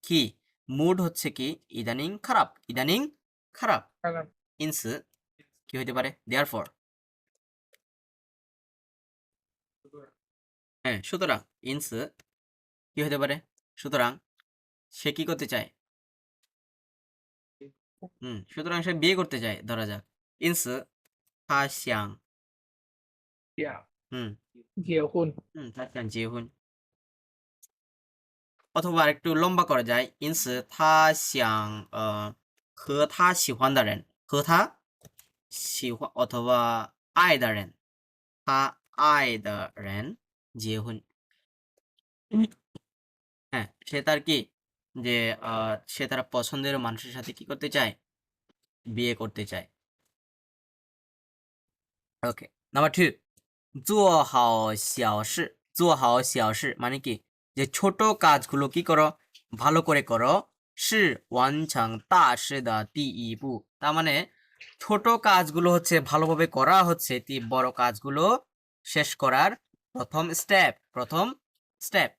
কি মুড হচ্ছে কি ইদানিং খারাপ color ইনস কি হতে পারে therefore হ্যাঁ সুতরাং ইনস কি হতে পারে সুতরাং সে কি করতে চায় সুতরাং সে বিয়ে করতে চায় ধরা যাক ইনস 他想 yeah 结婚他想结婚 অথবা আরেকটু লম্বা করা যায়因此他想和他喜欢的人和他喜欢অথবা爱的人他爱的人结婚হ্যাঁ সে তার কি যে সে তার পছন্দের মানুষের সাথে কি করতে চায় বিয়ে করতে চায় ওকে নাম্বার 2做好小事做好小事মানে কি যে ছোট কাজগুলো কি করো ভালো করে করো 是完成大事的第一步তার মানে ছোট কাজগুলো হচ্ছে ভালোভাবে করা হচ্ছে বড় কাজগুলো শেষ করার প্রথম স্টেপ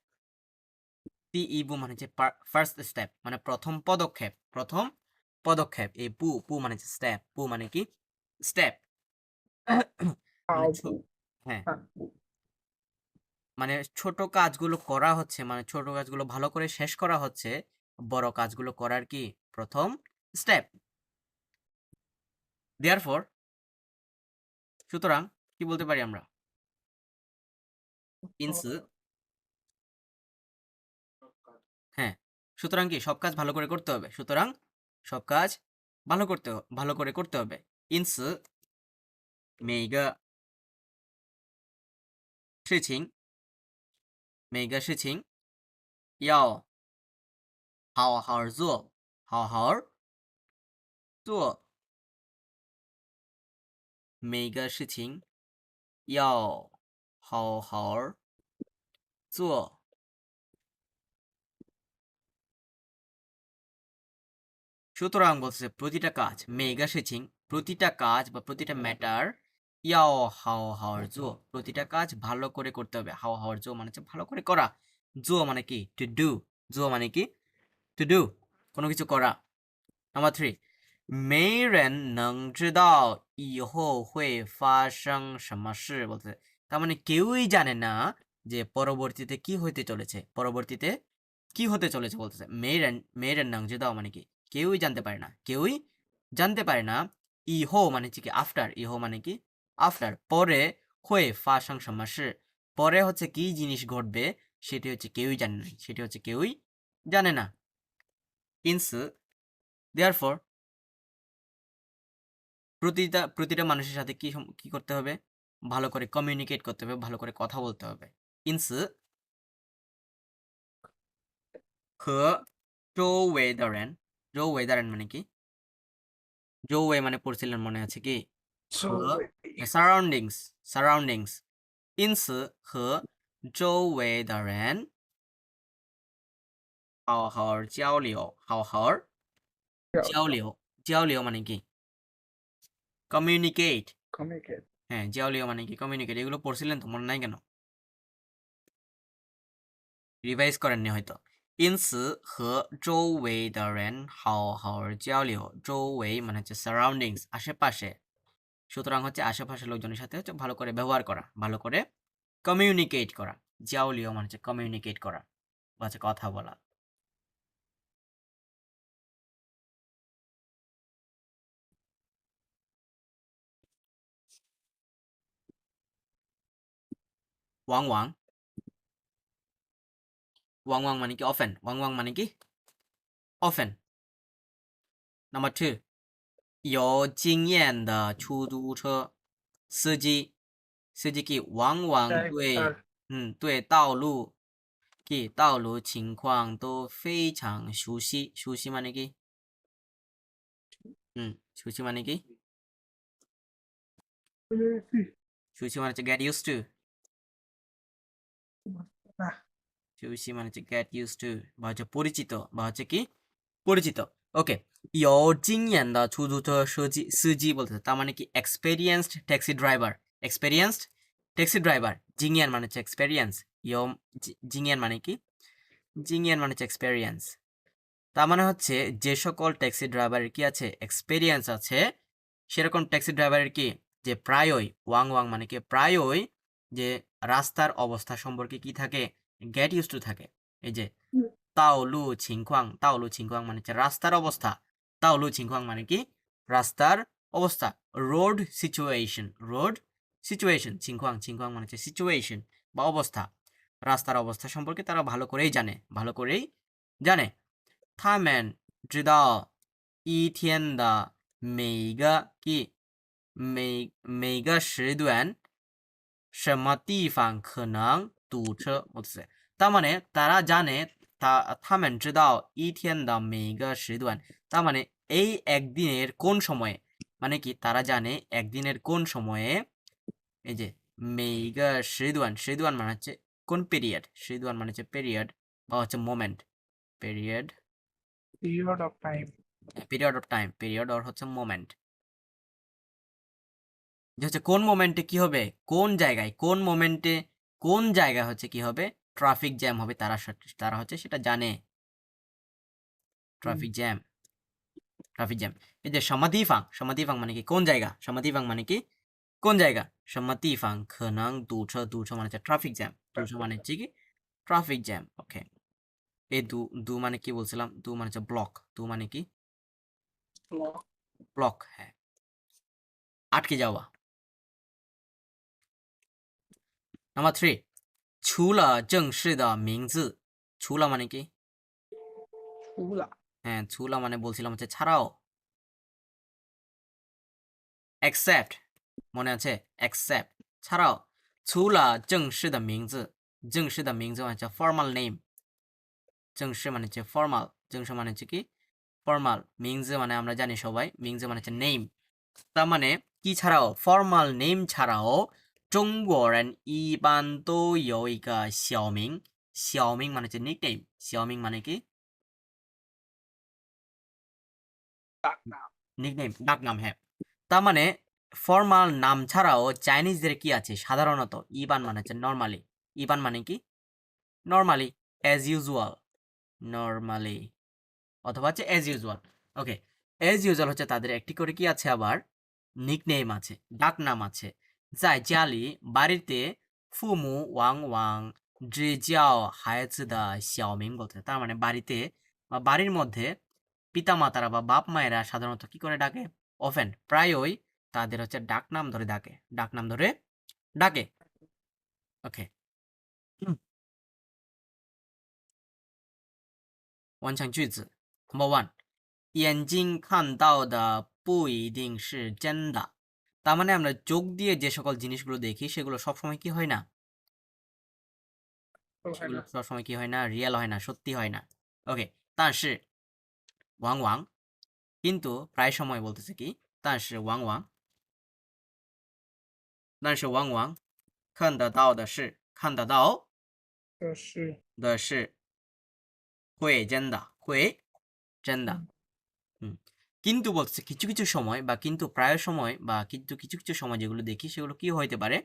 第一步 মানে হচ্ছে ফার্স্ট স্টেপ মানে প্রথম পদক্ষেপ প্রথম পদক্ষেপ। এই পু মানে স্টেপ, পু মানে কি স্টেপ। 跑 হ্যাঁ 步、散步。 মানে ছোট কাজগুলো করা হচ্ছে, মানে ছোট কাজগুলো ভালো করে শেষ করা হচ্ছে বড় কাজগুলো করার কি প্রথম স্টেপ। দেয়ারফর, সুতরাং কি বলতে পারি আমরা? ইনস, হ্যাঁ, সুতরাং কি সব কাজ ভালো করে করতে হবে। সুতরাং সব কাজ ভালো করে করতে হবে। ইনস 每个事情要好好做，好好做。每个事情要好好做。সুতরাং বলছে প্রতিটা কাজ, মেগা সেচিং, প্রতিটা কাজ বা প্রতিটা ম্যাটার, ইয়াও হাও হাওয়ার জো, প্রতিটা কাজ ভালো করে করতে হবে। হাও হাওয়ার জো মানে হচ্ছে ভালো করে করা, জো মানে কি টু ডু, জো মানে কি টু ডু, কোনো কিছু করা। নাম্বার 3, 没人能知道以后会发生什么事বলতে, তার মানে কেউই জানে না যে পরবর্তীতে কি হতে চলেছে, পরবর্তীতে কি হতে চলেছে বলতেছে। 没人能知道মানে কি কেউই জানতে পারে না, কেউই জানতে পারে না। ইহো মানে হচ্ছে কি আফটার, ইহো মানে কি আফটার, পরে, হয়ে ফাসাং সমাসের, পরে হচ্ছে কি জিনিস ঘটবে সেটি হচ্ছে কেউই জানে না, সেটি হচ্ছে কেউই জানে না। ইনস, দেয়ারফর, প্রতিটা মানুষের সাথে কি করতে হবে? ভালো করে কমিউনিকেট করতে হবে, ভালো করে কথা বলতে হবে। ইনস 和周围的人，周围的人মানে কি? 周围মানে পড়ছিলেন মনে আছে কি? 周 和 围 surroundings，因此和周围的人好好交流，好好交流，交流মানে কি? communicate, communicate。 হ্যাঁ, 交流মানে কি কমিউনিকেট। এগুলো পড়ছিলেন তো, মনে নাই কেন? রিভাইজ করেননি হয়তো। 因此和周围的人好好交流，周围মানে হচ্ছে সারাউন্ডিংস, আশেপাশে। সুতরাং হচ্ছে আশেপাশের লোকজনের সাথে হচ্ছে ভালো করে ব্যবহার করা, ভালো করে কমিউনিকেট করা। জিয়াওলিও মানে হচ্ছে কমিউনিকেট করা বা হচ্ছে কথা বলা। ওয়াং ওয়াং, ওয়াং ওয়াং মানে কি অফেন, ওয়াং ওয়াং মানে কি অফেন। নাম্বার 2, 有经验的出租车司机，司机কি往往对 driver。 对道路কি道路情况都非常熟悉，熟悉মানে কি熟悉মানে কি 熟悉মানে হচ্ছে get used to, 啊 熟悉মানে হচ্ছে get used to বা হচ্ছে পরিচিত বা হচ্ছে কি পরিচিত। ওকে, 有经验的出租车司机বলতেছে, তার মানে কি experienced taxi driver, experienced taxi driver. জিনিয়ান মানে হচ্ছে এক্সপেরিয়েন্স, জিনিয়ান মানে কি জিনিয়ান মানে হচ্ছে এক্সপেরিয়েন্স। তার মানে হচ্ছে যে সকল ট্যাক্সি ড্রাইভারের কি আছে এক্সপেরিয়েন্স আছে, সেরকম ট্যাক্সি ড্রাইভারের কি যে প্রায়ই, ওয়াং ওয়াং মানে কি প্রায়ই, যে রাস্তার অবস্থা সম্পর্কে কি থাকে গেট ইউজ টু থাকে। এই যে তাওলু ছিংখোয়াং, তাওলু ছিংখোয়াং মানে হচ্ছে রাস্তার অবস্থা, তাওলু ছিংখোয়াং মানে কি রাস্তার অবস্থা। রোড সিচুয়েশন, রোড সিচুয়েশন, ছিংখোয়াং, ছিংখোয়াং মানে হচ্ছে সিচুয়েশন বা অবস্থা, রাস্তার অবস্থা সম্পর্কে তারা ভালো করেই জানে, ভালো করেই জানে। 他们知道一天的每个每个时段什么地方可能堵车বলতেছে। তার মানে তারা জানে,他们知道一天的每个时段, তার মানে এই একদিনের কোন সময়ে, মানে কি তারা জানে একদিনের কোন সময়ে, এই যে 每个时段, 时段মানে হচ্ছে কোন পিরিয়ড, 时段মানে হচ্ছে পিরিয়ড বা হচ্ছে moment, period, period of time। Period of time, period আর হচ্ছে মোমেন্ট, যে হচ্ছে কোন মোমেন্টে কি হবে, কোন জায়গায়, কোন মোমেন্টে কোন জায়গায় হচ্ছে কি হবে ট্রাফিক জ্যাম হবে, তারা হচ্ছে সেটা জানে, ট্রাফিক জ্যাম। Traffic jam. এই যে সমাধিফাং মানে কি কোন জায়গা, সমাধিফাং মানে কি কোন জায়গা, সমাধিফাং খনং দুছ মানে হচ্ছে ট্রাফিক জ্যাম, দুছ মানে হচ্ছে কি ট্রাফিক জ্যাম। ওকে, এই দু মানে কি বলছিলাম, দু মানে হচ্ছে ব্লক, দু মানে কি ব্লক, হ্যাঁ আটকে যাওয়া। নাম্বার 3 除了正式的名字，除了মানে কি, 除了 হ্যাঁ ছুলা মানে বলছিলাম হচ্ছে ছাড়াও, except মনে আছে, except ছাড়াও, 除了正式的名字，正式的名字মানে হচ্ছে formal name, 正式মানে হচ্ছে formal, 正式মানে হচ্ছে কি formal, 名字মানে আমরা জানি সবাই, 名字মানে হচ্ছে name, তার মানে কি ছাড়াও, formal name ছাড়াও 中国人一般都有一个小名，小名মানে হচ্ছে nickname, 小名মানে কি নিকনেম, ডাকনাম, হ্যাঁ। তার মানে ফর্মাল নাম ছাড়াও চাইনিজদের কি আছে সাধারণত, ইবান মানে হচ্ছে নর্মালি, ইবান মানে কি নর্মালি, অ্যাজ ইউজুয়াল, নর্মালি অথবা হচ্ছে অ্যাজ ইউজুয়াল। ওকে, অ্যাজ ইউজুয়াল হচ্ছে তাদের একটি করে কি আছে, আবার নিকনেম আছে, ডাকনাম আছে। যাই জালি বাড়িতে ফুমু ওয়াং ওয়াং জি জিয়াও হায়াজদা শিয়াওমিং বলতে, তার মানে বাড়িতে বা বাড়ির মধ্যে পিতামাতারা বা বাপ মায়েরা সাধারণত কি করে ডাকে, অফেন প্রায়ই তাদের হচ্ছে ডাকনাম ধরে ডাকে, ডাকনাম ধরে ডাকে। ওকে, 完成句子。Number one，眼睛看到的不一定是真的। তার মানে আমরা চোখ দিয়ে যে সকল জিনিসগুলো দেখি সেগুলো সবসময় কি হয় না, 对 সেগুলো 了 সবসময় কি হয় না, রিয়েল হয় না, সত্যি হয় না। ওকে, 但是往往কিন্তু প্রায় সময় বলতেছে কি, 但是往往看得到的是，看得到这是的是会真的，会真的。হুম। কিন্তু বলতেছে কিছু কিছু সময় বা কিন্তু প্রায় সময় বা কিন্তু কিছু কিছু সময় যেগুলো দেখি সেগুলো কি হইতে পারে,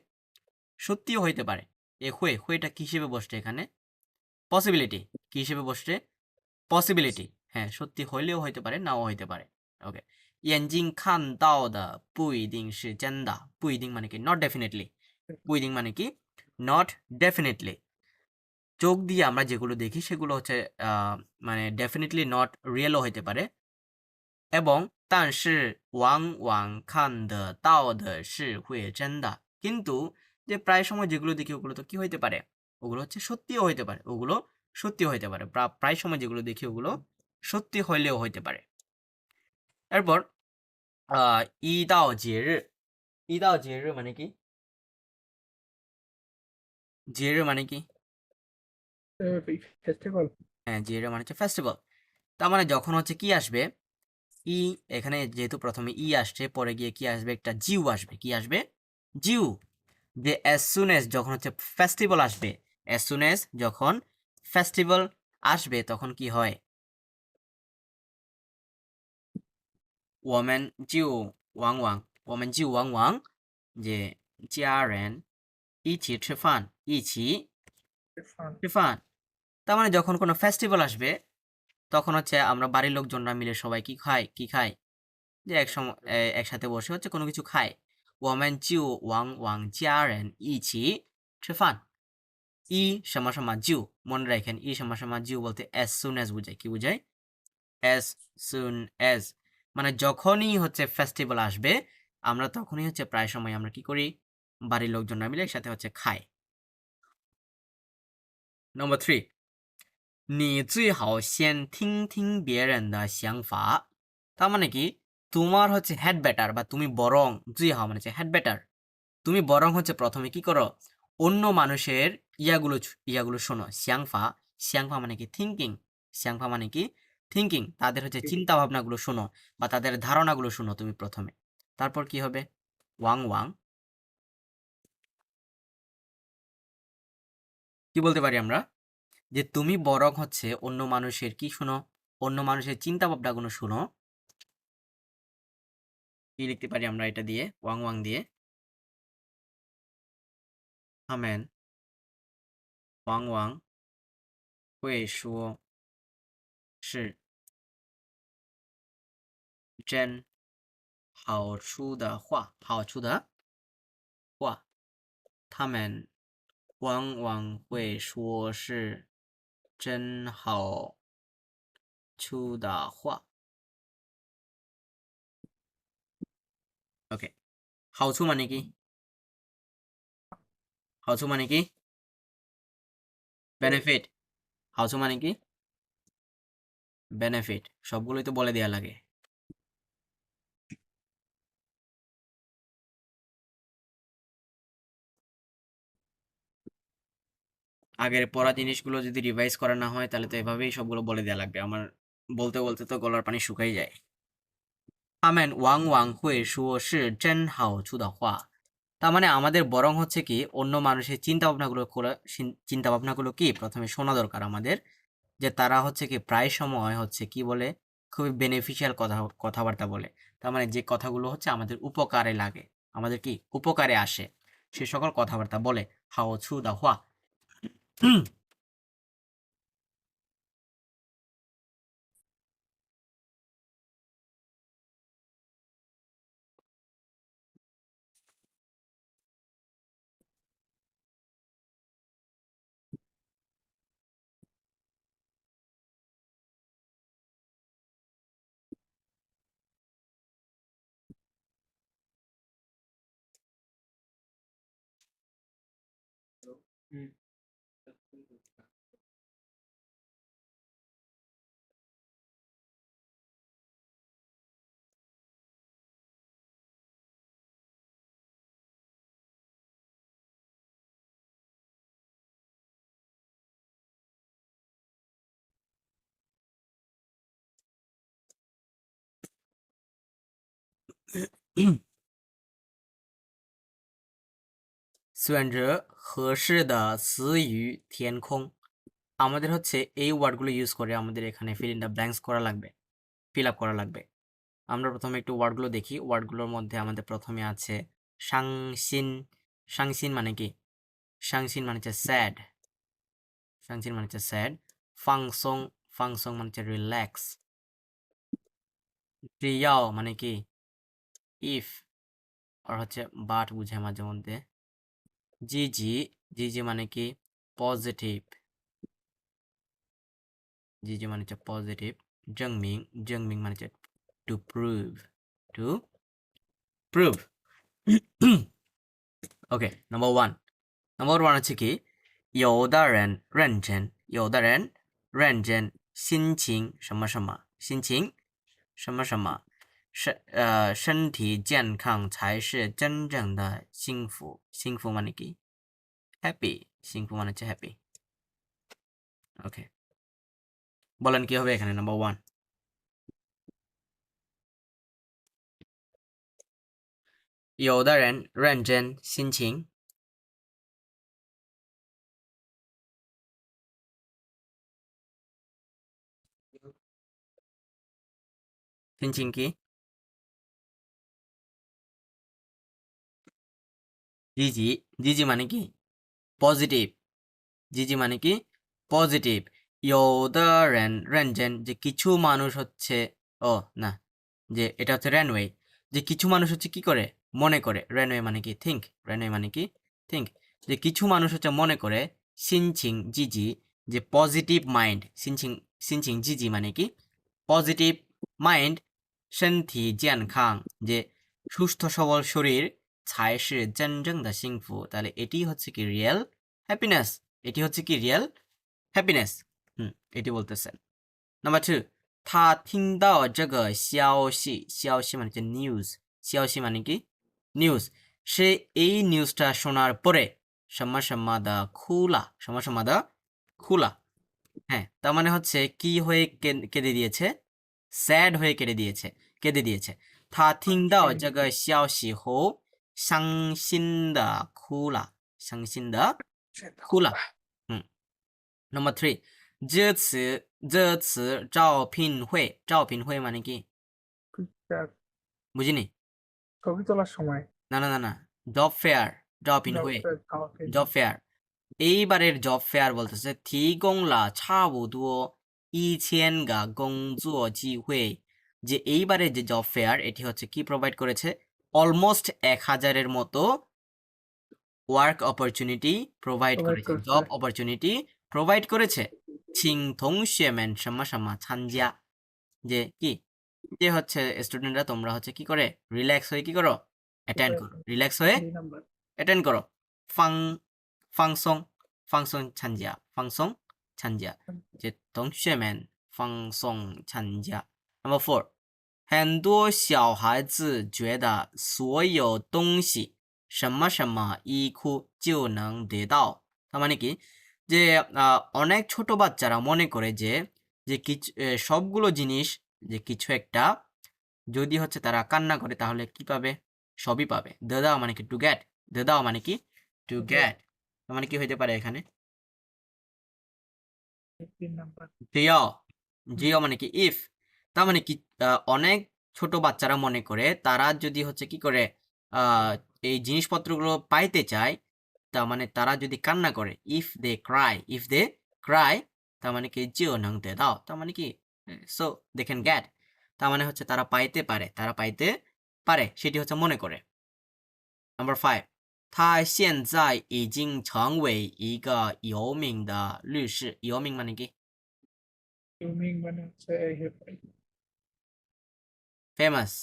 সত্যিও হইতে পারে। এ হয়েটা কি হিসেবে বসছে এখানে, পসিবিলিটি, কি হিসেবে বসছে, পসিবিলিটি, হ্যাঁ সত্যি হইলেও হইতে পারে, নাও হইতে পারে। ওকে, 眼睛看到的不一定是真的，不一定মানে কি নট ডেফিনেটলি, 不一定মানে কি নট ডেফিনেটলি। চোখ দিয়ে আমরা যেগুলো দেখি সেগুলো হচ্ছে মানে ডেফিনেটলি নট রিয়েলও হইতে পারে, এবং 但是往往看得到的是会真的, কিন্তু যে প্রায় সময় যেগুলো দেখি ওগুলো তো কি হইতে পারে, ওগুলো হচ্ছে সত্যিও হইতে পারে, ওগুলো সত্যি হইতে পারে, প্রায় সময় যেগুলো দেখি ওগুলো সত্যি হইলেও হইতে পারে। এরপর 一到节日, 一到节日মানে কি, 节日মানে কি, festival হ্যাঁ节日মানে হচ্ছে ফেস্টিভ্যাল। তার মানে যখন হচ্ছে কি আসবে, ই, এখানে যেহেতু প্রথমে ই আসছে পরে গিয়ে কি আসবে, একটা জিউ আসবে, কি আসবে, জিউ। যে অ্যাজ সুন এজ যখন হচ্ছে ফেস্টিভ্যাল আসবে, অ্যাজ সুন এজ যখন ফেস্টিভ্যাল আসবে তখন কি হয়, 我们就往往我们就往往যে家人一起吃饭，一起 fun 吃饭। তার মানে যখন কোনো ফেস্টিভ্যাল আসবে তখন হচ্ছে আমরা বাড়ির লোকজনরা মিলে সবাই কি খাই, কি খাই, যে একসাথে বসে হচ্ছে কোনো কিছু খায়। 我们就往家人一起吃饭。ই সমান সমান জিউ, মনে রাখেন ই সমান সমান জিউ বলতে as soon as বোঝায়, কি বোঝায়, as soon as মানে যখনই হচ্ছে ফেস্টিভ্যাল আসবে আমরা তখনই হচ্ছে প্রায় সময় আমরা কি করি, বাড়ির লোকজনরা মিলে একসাথে হচ্ছে খাই। নম্বর 3, 你最好先听听别人的想法। তার মানে কি তোমার হচ্ছে হেড বেটার বা তুমি বরং, জুই হাও মানে হচ্ছে হেড বেটার, তুমি বরং হচ্ছে প্রথমে কি করো, অন্য মানুষের ইয়াগুলো শোনো, শ্যাংফা, শ্যাংফা মানে কি থিঙ্কিং, শ্যাংফা মানে কি থিঙ্কিং, তাদের হচ্ছে চিন্তা ভাবনাগুলো শোনো বা তাদের ধারণাগুলো শোনো তুমি প্রথমে। তারপর কি হবে, ওয়াং ওয়াং, কি বলতে পারি আমরা, যে তুমি বরং হচ্ছে অন্য মানুষের কি শোনো, অন্য মানুষের চিন্তা ভাবনাগুলো শোনো। কি লিখতে পারি আমরা এটা দিয়ে, ওয়াং ওয়াং দিয়ে, 他们往往会说是真好出的话，好出的话，他们往往会说是真好出的话。OK，好处মানে কি?好处মানে কি? বেনিফিট।好处মানে কি? বেনিফিট। সবগুলোই তো বলে দেয়া লাগে। আগের পড়া জিনিসগুলো যদি রিভাইজ করা না হয় তাহলে তো এভাবেই সবগুলো বলে দেয়া লাগবে। আমার বলতে বলতে তো গলার পানি শুকাই যায়।他们往往会说是真好处的话。তার মানে আমাদের বরং হচ্ছে কি অন্য মানুষের চিন্তা ভাবনাগুলো কি প্রথমে শোনা দরকার আমাদের, যে তারা হচ্ছে কি প্রায় সময় হচ্ছে কি বলে খুবই বেনিফিশিয়াল কথাবার্তা বলে। তার মানে যে কথাগুলো হচ্ছে আমাদের উপকারে লাগে, আমাদের কি উপকারে আসে, সে সকল কথাবার্তা বলে। হাও ছু দা হুয়া। 选择合适的词语填空। আমাদের হচ্ছে এই ওয়ার্ডগুলো ইউজ করে আমাদের এখানে ফিল ইন দ্য ব্ল্যাঙ্কস করা লাগবে, ফিল আপ করা লাগবে। আমরা প্রথমে একটু ওয়ার্ডগুলো দেখি। ওয়ার্ডগুলোর মধ্যে আমাদের প্রথমে আছে সাংসিন। সাংসিন মানে কি? সাংসিন মানে হচ্ছে স্যাড। সাংসিন মানে হচ্ছে স্যাড। ফাংসং, ফাংসং মানে হচ্ছে রিল্যাক্স। প্রিয়াও মানে কি? ইফ, আর হচ্ছে বাট বুঝে মাঝে মধ্যে। জিজি, জিজি মানে কি? পজিটিভ। জিজি মানে হচ্ছে পজিটিভ। জংমিং, জংমিং মানে হচ্ছে to prove, to prove. Okay, number one. Number one হচ্ছে কি? 有的人认真，有的人认真，心情什么什么，心情什么什么，身体健康才是真正的幸福。幸福মানে কি? হ্যাপি।幸福মানে হচ্ছে হ্যাপি। ওকে, বলেন কি হবে এখানে? Number one. 有的人认真，心情心情কি? জিজি, জিজি মানে কি? পজিটিভ। জিজি মানে কি? পজিটিভ। 有的人认真, যে কিছু মানুষ হচ্ছে, ও না, যে এটা হচ্ছে রেনওয়ে, যে কিছু মানুষ হচ্ছে কি করে? মনে করে। রেনওয়ে মানে কি? থিঙ্ক। রেনওয়ে মানে কি? থিঙ্ক। যে কিছু মানুষ হচ্ছে মনে করে সিনচিং জিজি, যে পজিটিভ মাইন্ড। সিনচিং, সিনচিং জিজি মানে কি? Positive mind. সেনথি জিয়ান খাং, যে সুস্থ সবল শরীর। ছাই সে জেনজেং দা সিংফু, তাহলে এটি হচ্ছে কি রিয়েল হ্যাপিনেস। এটি হচ্ছে কি রিয়েল হ্যাপিনেস। এটি বলতেছেন। নাম্বার টু, 他听到这个消息，消息মানে হচ্ছে নিউজ। 消息মানে কি? নিউজ। সে এই নিউজটা শোনার পরে সম্মা সম্মাদা খুলা, সম্মা সম্মাদা খুলা। হ্যাঁ, তার মানে হচ্ছে কি হয়ে কেঁদে দিয়েছে? স্যাড হয়ে কেঁদে দিয়েছে। 他听到这个消息后伤心的哭了，伤心的哭了。Number 3, 这次招聘会，招聘会মানে কি? বুঝিনি? ছবি তোলার সময় না না না না, জব ফেয়ার। জব ইন হুয়ে, জব ফেয়ার। এইবারের জব ফেয়ার বলতেছে 提供了差不多1000个工作机会 যে এইবারে যে জব ফেয়ার এটি হচ্ছে কি প্রোভাইড করেছে, অলমোস্ট 1000-এর মতো ওয়ার্ক অপরচুনিটি প্রোভাইড Provide করেছে, করছে। জব অপরচুনিটি প্রোভাইড করেছে। ছিং থংশিয়েমেন সাম্মা সাম্মা ছানজিয়া, যে কি, যে হচ্ছে স্টুডেন্টরা তোমরা হচ্ছে কি করে রিল্যাক্স হয়ে কি করো, অ্যাটেন্ড করো, রিল্যাক্স হয়ে 3 নাম্বার। অ্যাটেন্ড করো। ফাং ফাংসং ফাংসং ছানজিয়া, ফাংসং ছানজিয়া, যে থংশিয়েমেন ফাংসং ছানজিয়া। Number 4，很多小孩子觉得所有东西什么什么一哭就能得到। তার মানে কি, যে অনেক ছোট বাচ্চারা মনে করে যে যে কিছু সবগুলো জিনিস, যে কিছু একটা যদি হচ্ছে তারা কান্না করে তাহলে কি পাবে, সবই পাবে। দাও মানে কি টু গেট, দাও মানে কি টু গেট, তার মানে কি হইতে পারে এখানে 3 নাম্বার। জিও, জিও মানে কি ইফ। তার মানে কি অনেক ছোট বাচ্চারা মনে করে তারা যদি হচ্ছে কি করে এই জিনিসপত্রগুলো পাইতে চায়, তার মানে তারা যদি কান্না করে, ইফ দে ক্রাই, তার মানে কি জিও নং দে দাও, তার মানে কি সো দে ক্যান গেট, তার মানে হচ্ছে তারা পাইতে পারে, তারা পাইতে পারে, সেটি হচ্ছে মনে করে। Number 5，他现在已经成为一个有名的律师。有名মানে কি Swimming মানে হচ্ছে ফেমাস,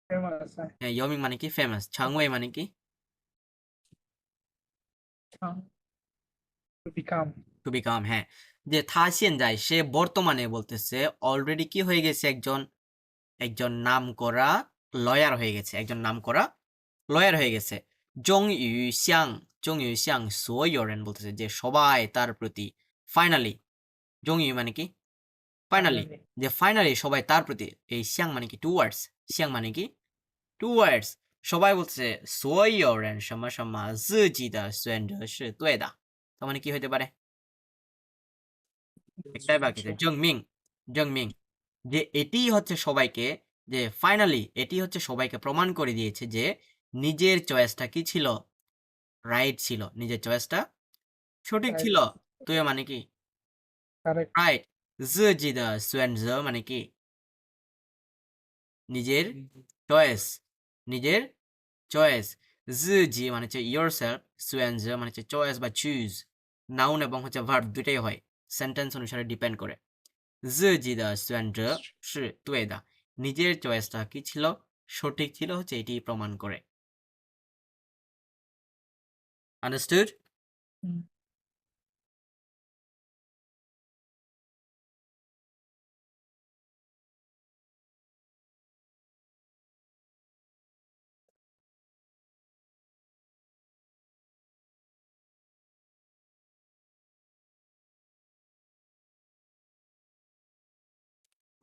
ফেমাস। হ্যাঁ ইয়মিং মানে কি ফেমাস, ছাংওয়ে মানে কি টু বিকাম। টু বিকাম, হ্যাঁ। যে থা সেনজাই সে বর্তমানে বলতেছে অলরেডি কি হয়ে গেছে, একজন একজন নামকরা লয়ার হয়ে গেছে, একজন নামকরা লয়ার হয়ে গেছে। জং ইউ সিয়াং সোয়োরেন বলতেছে যে সবাই তার প্রতি, ফাইনালি, জং ইউ মানে কি ফাইনালি, যে ফাইনালি সবাই তার প্রতি, এই সিয়াং মানে কি টুয়ার্ডস, সিয়াং মানে কি টুয়ার্ডস, সবাই বলছে 所有人什么什么自己的选择是对的, তার মানে কি হইতে পারে, একটাই বাকি আছে, জংমিং, যে এটি হচ্ছে সবাইকে, যে ফাইনালি এটি হচ্ছে সবাইকে প্রমাণ করে দিয়েছে যে নিজের চয়েসটা কি ছিল, রাইট ছিল, নিজের চয়েসটা সঠিক ছিল। তো মানে কি কারেক্ট। রাইট, 自己的选择মানে কি নিজের চয়েস, নিজের চয়েস। 自己মানে হচ্ছে yourself, 选择মানে হচ্ছে চয়েস বা চুজ, নাউন এবং হচ্ছে ভার্ব দুইটাই হয়, সেন্টেন্স অনুসারে ডিপেন্ড করে। 自己的选择是对的, নিজের চয়েসটা কি ছিল, সঠিক ছিল, হচ্ছে এটি প্রমাণ করে। আন্ডারস্টুড?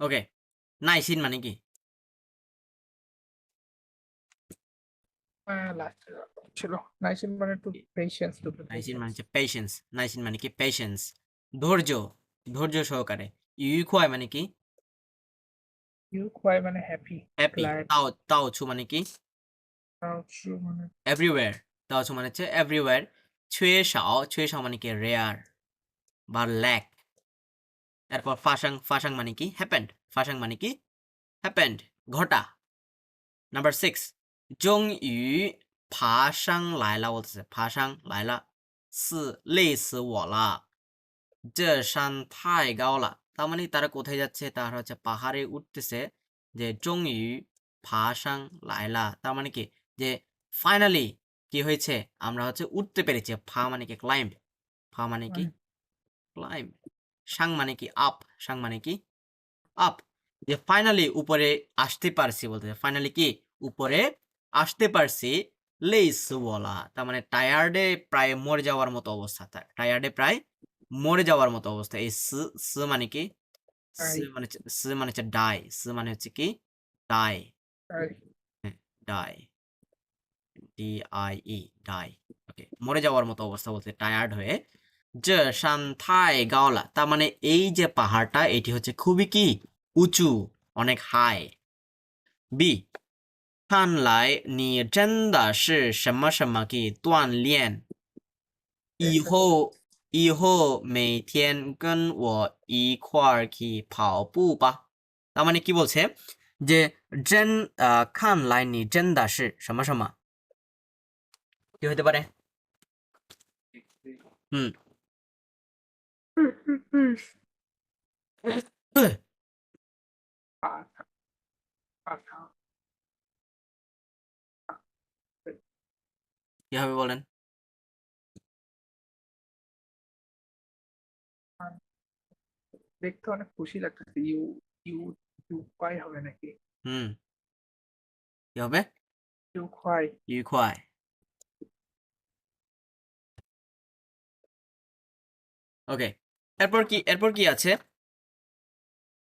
ওকে, নাইসিন মানে কি? ছিল নাইসিন মানে টু পেশেন্স, টু নাইসিন মানে হচ্ছে পেশেন্স, নাইসিন মানে কি পেশেন্স, ধৈর্য, ধৈর্য সহকারে। ইউখোয়াই মানে কি ইউ কোয়াই মানে হ্যাপি, হ্যাপি। গ্ল্যাড। তাও তাও ছু মানে কি তাওচু মানে এভরিওয়্যার, তাও ছু মানে হচ্ছে এভরিওয়্যার। ছুয়ে শাও, ছুয়ে শাও মানে কি রেয়ার বা ল্যাক। এরপর ফাশাং, ফাশাং মানে কি হ্যাপেন্ড, ফাশাং মানে কি হ্যাপেন্ড, ঘটা। নাম্বার 6, 终于爬上来了বলতেছে, 爬上来了是累死我了这山太高了, তার মানে তারা কোথায় যাচ্ছে, তারা হচ্ছে পাহাড়ে উঠতেছে। যে 终于爬上来了তার মানে কি, যে ফাইনালি কি হয়েছে, আমরা হচ্ছে উঠতে পেরেছি। ফা মানে কি ক্লাইম্ব, ফা মানে কি ক্লাইম্ব। সাং মানে কি আপ, সাং মানে কি আপ, যে ফাইনালি উপরে আসতে পারছি বলতে, ফাইনালি কি উপরে আসতে পারছি। লেইস ওয়ালা তার মানে টায়ার্ডে প্রায় মরে যাওয়ার মতো অবস্থা, টায়ার্ডে প্রায় মরে যাওয়ার মতো অবস্থা। এই স মানে কি, স মানে হচ্ছে ডাই, স মানে হচ্ছে কি die, die, D I E die. ওকে, মরে যাওয়ার মতো অবস্থা বলতে টায়ার্ড হয়ে। যে শান থাই গাওলা তার মানে এই যে পাহাড়টা এটি হচ্ছে খুবই কি উঁচু, অনেক হাই। বি 看来你真的是什么什么给锻炼，以后每天跟我一块儿去跑步吧। তার মানে কি বলছে, যে জেন খান লাইনি জেন দা সি সম সম কি হতে পারে হুম 把把它 কিভাবে বলেন দেখতে অনেক খুশি লাগতেছে ইউ ইউ ইউ快হবে নাকি হুম কি হবে 愉快 愉快 ওকে এরপর কি আছে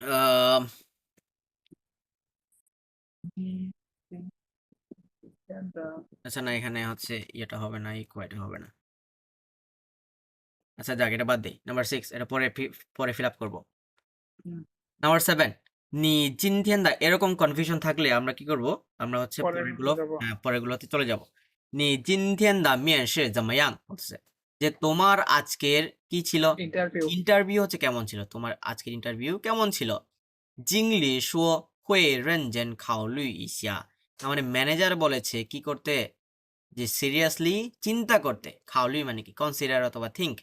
আহ, 你变得 আচ্ছা না এখানে হচ্ছে ইয়েটা হবে না ইকুয়াইটা হবে না আচ্ছা যাক এটা বাদ দিই নাম্বার 6 এটা পরে ফিল আপ করবো 嗯 নাম্বার 7 নি জিনথিয়ানদা এরকম কনফিউশন থাকলে আমরা কি করব আমরা হচ্ছে পরের পরেরগুলো যাব হ্যাঁ পরেরগুলোতে চলে যাব নি জিনথিয়ানদা মিয়ানশি জামায়াং হচ্ছে যে তোমার আজকের কি ছিল ইন্টারভিউ ইন্টারভিউ হচ্ছে কেমন ছিল তোমার আজকের ইন্টারভিউ কেমন ছিল জিংলি শুও হুই রেনজেন খাওলু ইসিয়া তার মানে ম্যানেজার বলেছে কি করতে যে সিরিয়াসলি চিন্তা করতে খাওলুই মানে কি কনসিডার অথবা থিঙ্ক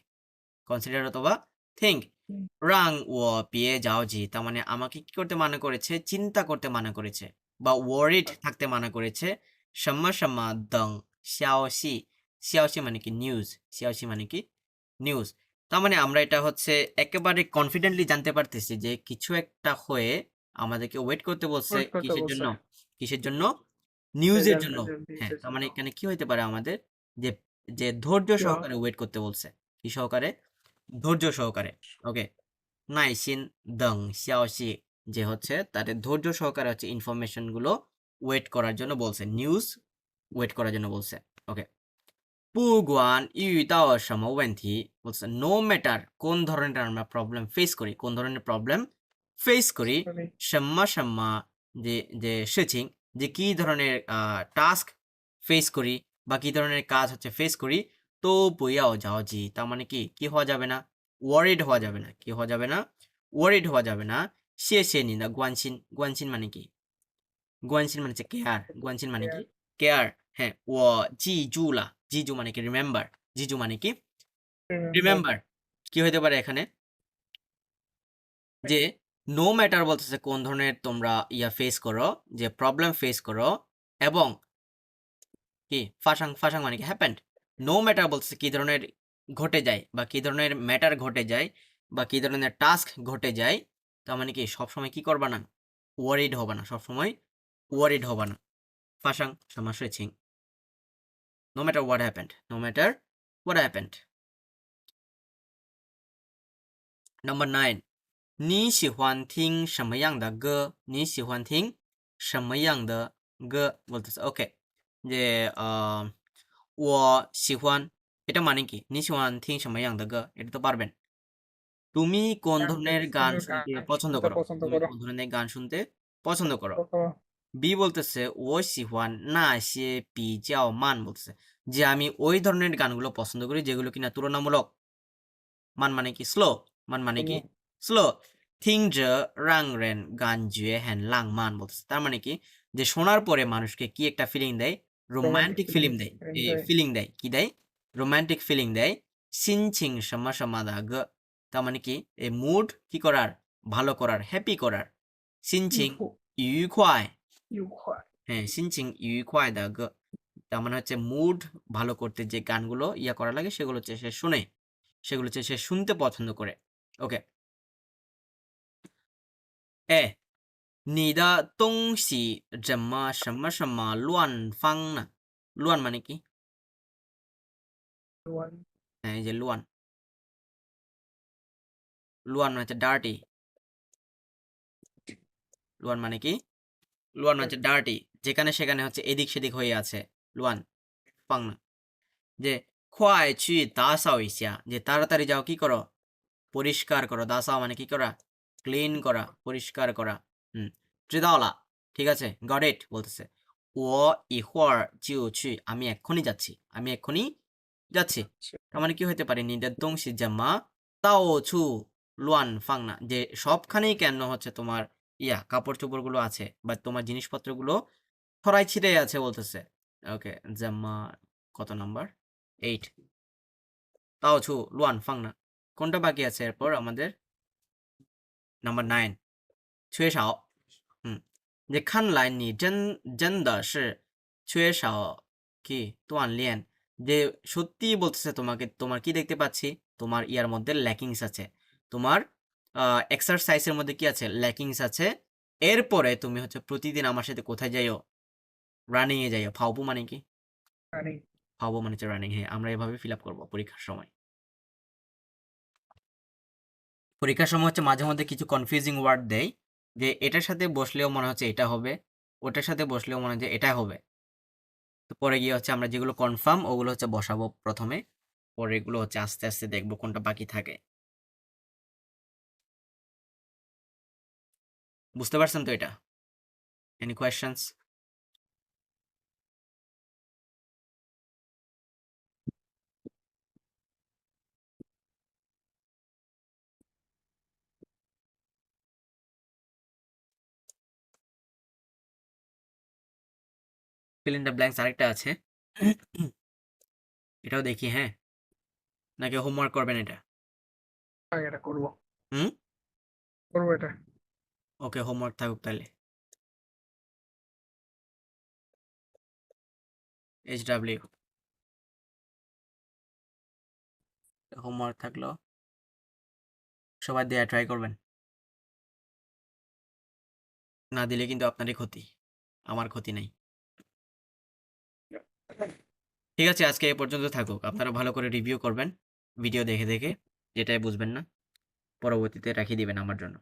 嗯 রাং ও পিয়ে যাও জি তার মানে আমাকে কি করতে মানা করেছে চিন্তা করতে মানা করেছে বা ওয়ারিড থাকতে মানা করেছে সম্মা সম্মা দং xiaoxi xiaoxi মানে কি নিউজ xiaoxi মানে কি নিউজ তার মানে আমরা এটা হচ্ছে একেবারে কনফিডেন্টলি জানতে পারতেছি যে কিছু একটা হয়ে আমাদেরকে ওয়েট করতে বলছে ওয়েট করতে কিসের বলছে জন্য কিসের জন্য নিউজের জন্য রেজাল্ট হ্যাঁ নিউজের তার মানে জন্য এখানে কি হইতে পারে আমাদের যে যে ধৈর্য কি হবে? সহকারে ওয়েট করতে বলছে কি সহকারে ধৈর্য সহকারে ওকে 耐心等消息যে হচ্ছে তাদের ধৈর্য সহকারে হচ্ছে ইনফরমেশন গুলো ওয়েট করার জন্য বলছে নিউজ ওয়েট করার জন্য বলছে ওকে 不管遇到什么问题 বলছে নো ম্যাটার কোন ধরনের আমরা প্রবলেম ফেস করি কোন ধরনের প্রবলেম ফেস করি Sorry. 什么什么যে যে 事情 যে কি ধরনের টাস্ক ফেস করি বা কি ধরনের কাজ হচ্ছে ফেস করি তো বইয়াও যাও জি তার মানে কি কি হওয়া যাবে না ওয়ারিড হওয়া যাবে না কি হওয়া যাবে না ওয়ারিড হওয়া যাবে না 谢谢你的关心关心মানে কি 关心মানে হচ্ছে কেয়ার 关心মানে কি কেয়ার হ্যাঁ ও জিজু লা জিজু মানে কি রিমেম্বার জিজু মানে কি রিমেম্বার কি হতে পারে এখানে যে নো ম্যাটার বলতেছে কোন ধরনের তোমরা ইয়া ফেস করো যে প্রবলেম ফেস করো এবং কি ফাসাং ফাসাং মানে কি হ্যাপেন্ড নো ম্যাটার বলতেছে কি ধরনের ঘটে যায় বা কি ধরনের ম্যাটার ঘটে যায় বা কি ধরনের টাস্ক ঘটে যায় তার মানে কি সবসময় কি করবা না ওয়ারিড হবে না সবসময় ওয়ারিড হবে না ফাসাং সমস্যা Sing no matter what happened no matter what happened number 9你喜欢听什么样的歌你喜欢听什么样的歌বলতেছে ওকে যে我喜欢এটা মানে কি你喜欢听什么样的歌এটা তো পারবেন তুমি কোন ধরনের গান শুনতে পছন্দ করো পছন্দ তুমি করো কোন ধরনের গান শুনতে পছন্দ করো করো। বি বলতেছে ও শিহান না সে পি যাও মান বলতেছে যে আমি ওই ধরনের গানগুলো পছন্দ করি যেগুলো কিনা তুলনামূলক মান মানে কি স্লো মান মানে কি স্লো থিং যে রাং রেন গান জুয়ে হ্যান লাং মান বলতেছে তার মানে কি যে শোনার পরে মানুষকে কি একটা ফিলিং দেয় রোমান্টিক ফিলিং দেয় ফিলিং দেয় কি দেয় রোমান্টিক ফিলিং দেয় সিনচিং সমা সমা দা গ তার মানে কি এই মুড কি করার ভালো করার হ্যাপি করার সিনচিং 愉快 愉快 হ্যাঁ সিনচিং 愉快的歌 তার মানে হচ্ছে মুড ভালো করতে যে গানগুলো ইয়া করা লাগে সেগুলো হচ্ছে সে শুনে সেগুলো হচ্ছে সে শুনতে পছন্দ করে ওকে এ 你的东西怎么什么什么乱放呢乱মানে কি 乱 হ্যাঁ এই যে লুয়ান লুয়ান মানে হচ্ছে ডার্টি লুয়ান মানে কি লুয়ান মানে হচ্ছে ডার্টি যেখানে সেখানে হচ্ছে এদিক সেদিক হয়ে আছে লুয়ান ফাং না যে 快去打扫一下 যে তাড়াতাড়ি যাও কি করো পরিষ্কার করো দাসাও মানে কি করা ক্লিন করা পরিষ্কার করা হুম 知道了 ঠিক আছে গট ইট বলতেছে 我一会儿就去 আমি এক্ষুনি যাচ্ছি আমি এক্ষুনি যাচ্ছি তার মানে কি হতে পারে নিদের দংশি জামা তাও ছু লুয়ান ফাং না যে সবখানেই কেন হচ্ছে তোমার কাপড় চোপড়গুলো আছে বা তোমার জিনিসপত্রগুলো ছড়াই ছিটাই আছে বলতেছে। ওকে, জামা কত নাম্বার? 8। তাও ছু লুয়ান ফাং না। কোনটা বাকি আছে এরপর আমাদের? নাম্বার 9 缺少হুম যে 看来你真的是缺少 কি 锻炼 যে সত্যি বলতেছে তোমাকে তোমার কি দেখতে পাচ্ছি তোমার ইয়ার মধ্যে ল্যাকিংস আছে তোমার এক্সারসাইজের মধ্যে কি আছে ল্যাকিংস আছে এরপরে তুমি হচ্ছে প্রতিদিন আমার সাথে কোথায় যাইও রানিং এ যাইও ফাওবু মানে কি রানিং ফাওবু মানে হচ্ছে রানিং হ্যাঁ আমরা এভাবে ফিল আপ করবো পরীক্ষার সময় পরীক্ষার সময় হচ্ছে মাঝে মধ্যে কিছু কনফিউজিং ওয়ার্ড দেয় যে এটার সাথে বসলেও মনে হচ্ছে এটা হবে ওটার সাথে বসলেও মনে হচ্ছে এটা হবে তো পরে গিয়ে হচ্ছে আমরা যেগুলো কনফার্ম ওগুলো হচ্ছে বসাবো প্রথমে পরে এগুলো হচ্ছে আস্তে আস্তে দেখবো কোনটা বাকি থাকে বুঝতে পারছেন তো এটা any questions fill in the blanks আরেকটা আছে এটাও দেখি হ্যাঁ নাকি হোমওয়ার্ক করবেন এটা এটা করবো হুম করবো এটা ওকে হোমওয়ার্ক থাকুক তাহলে HW হোমওয়ার্ক থাকলো সবাই দেয়া ট্রাই করবেন না দিলে কিন্তু আপনারই ক্ষতি আমার ক্ষতি নাই ঠিক আছে আজকে এ পর্যন্ত থাকুক আপনারা ভালো করে রিভিউ করবেন ভিডিও দেখে দেখে যেটাই বুঝবেন না পরবর্তীতে রাখিয়ে দিবেন আমার জন্য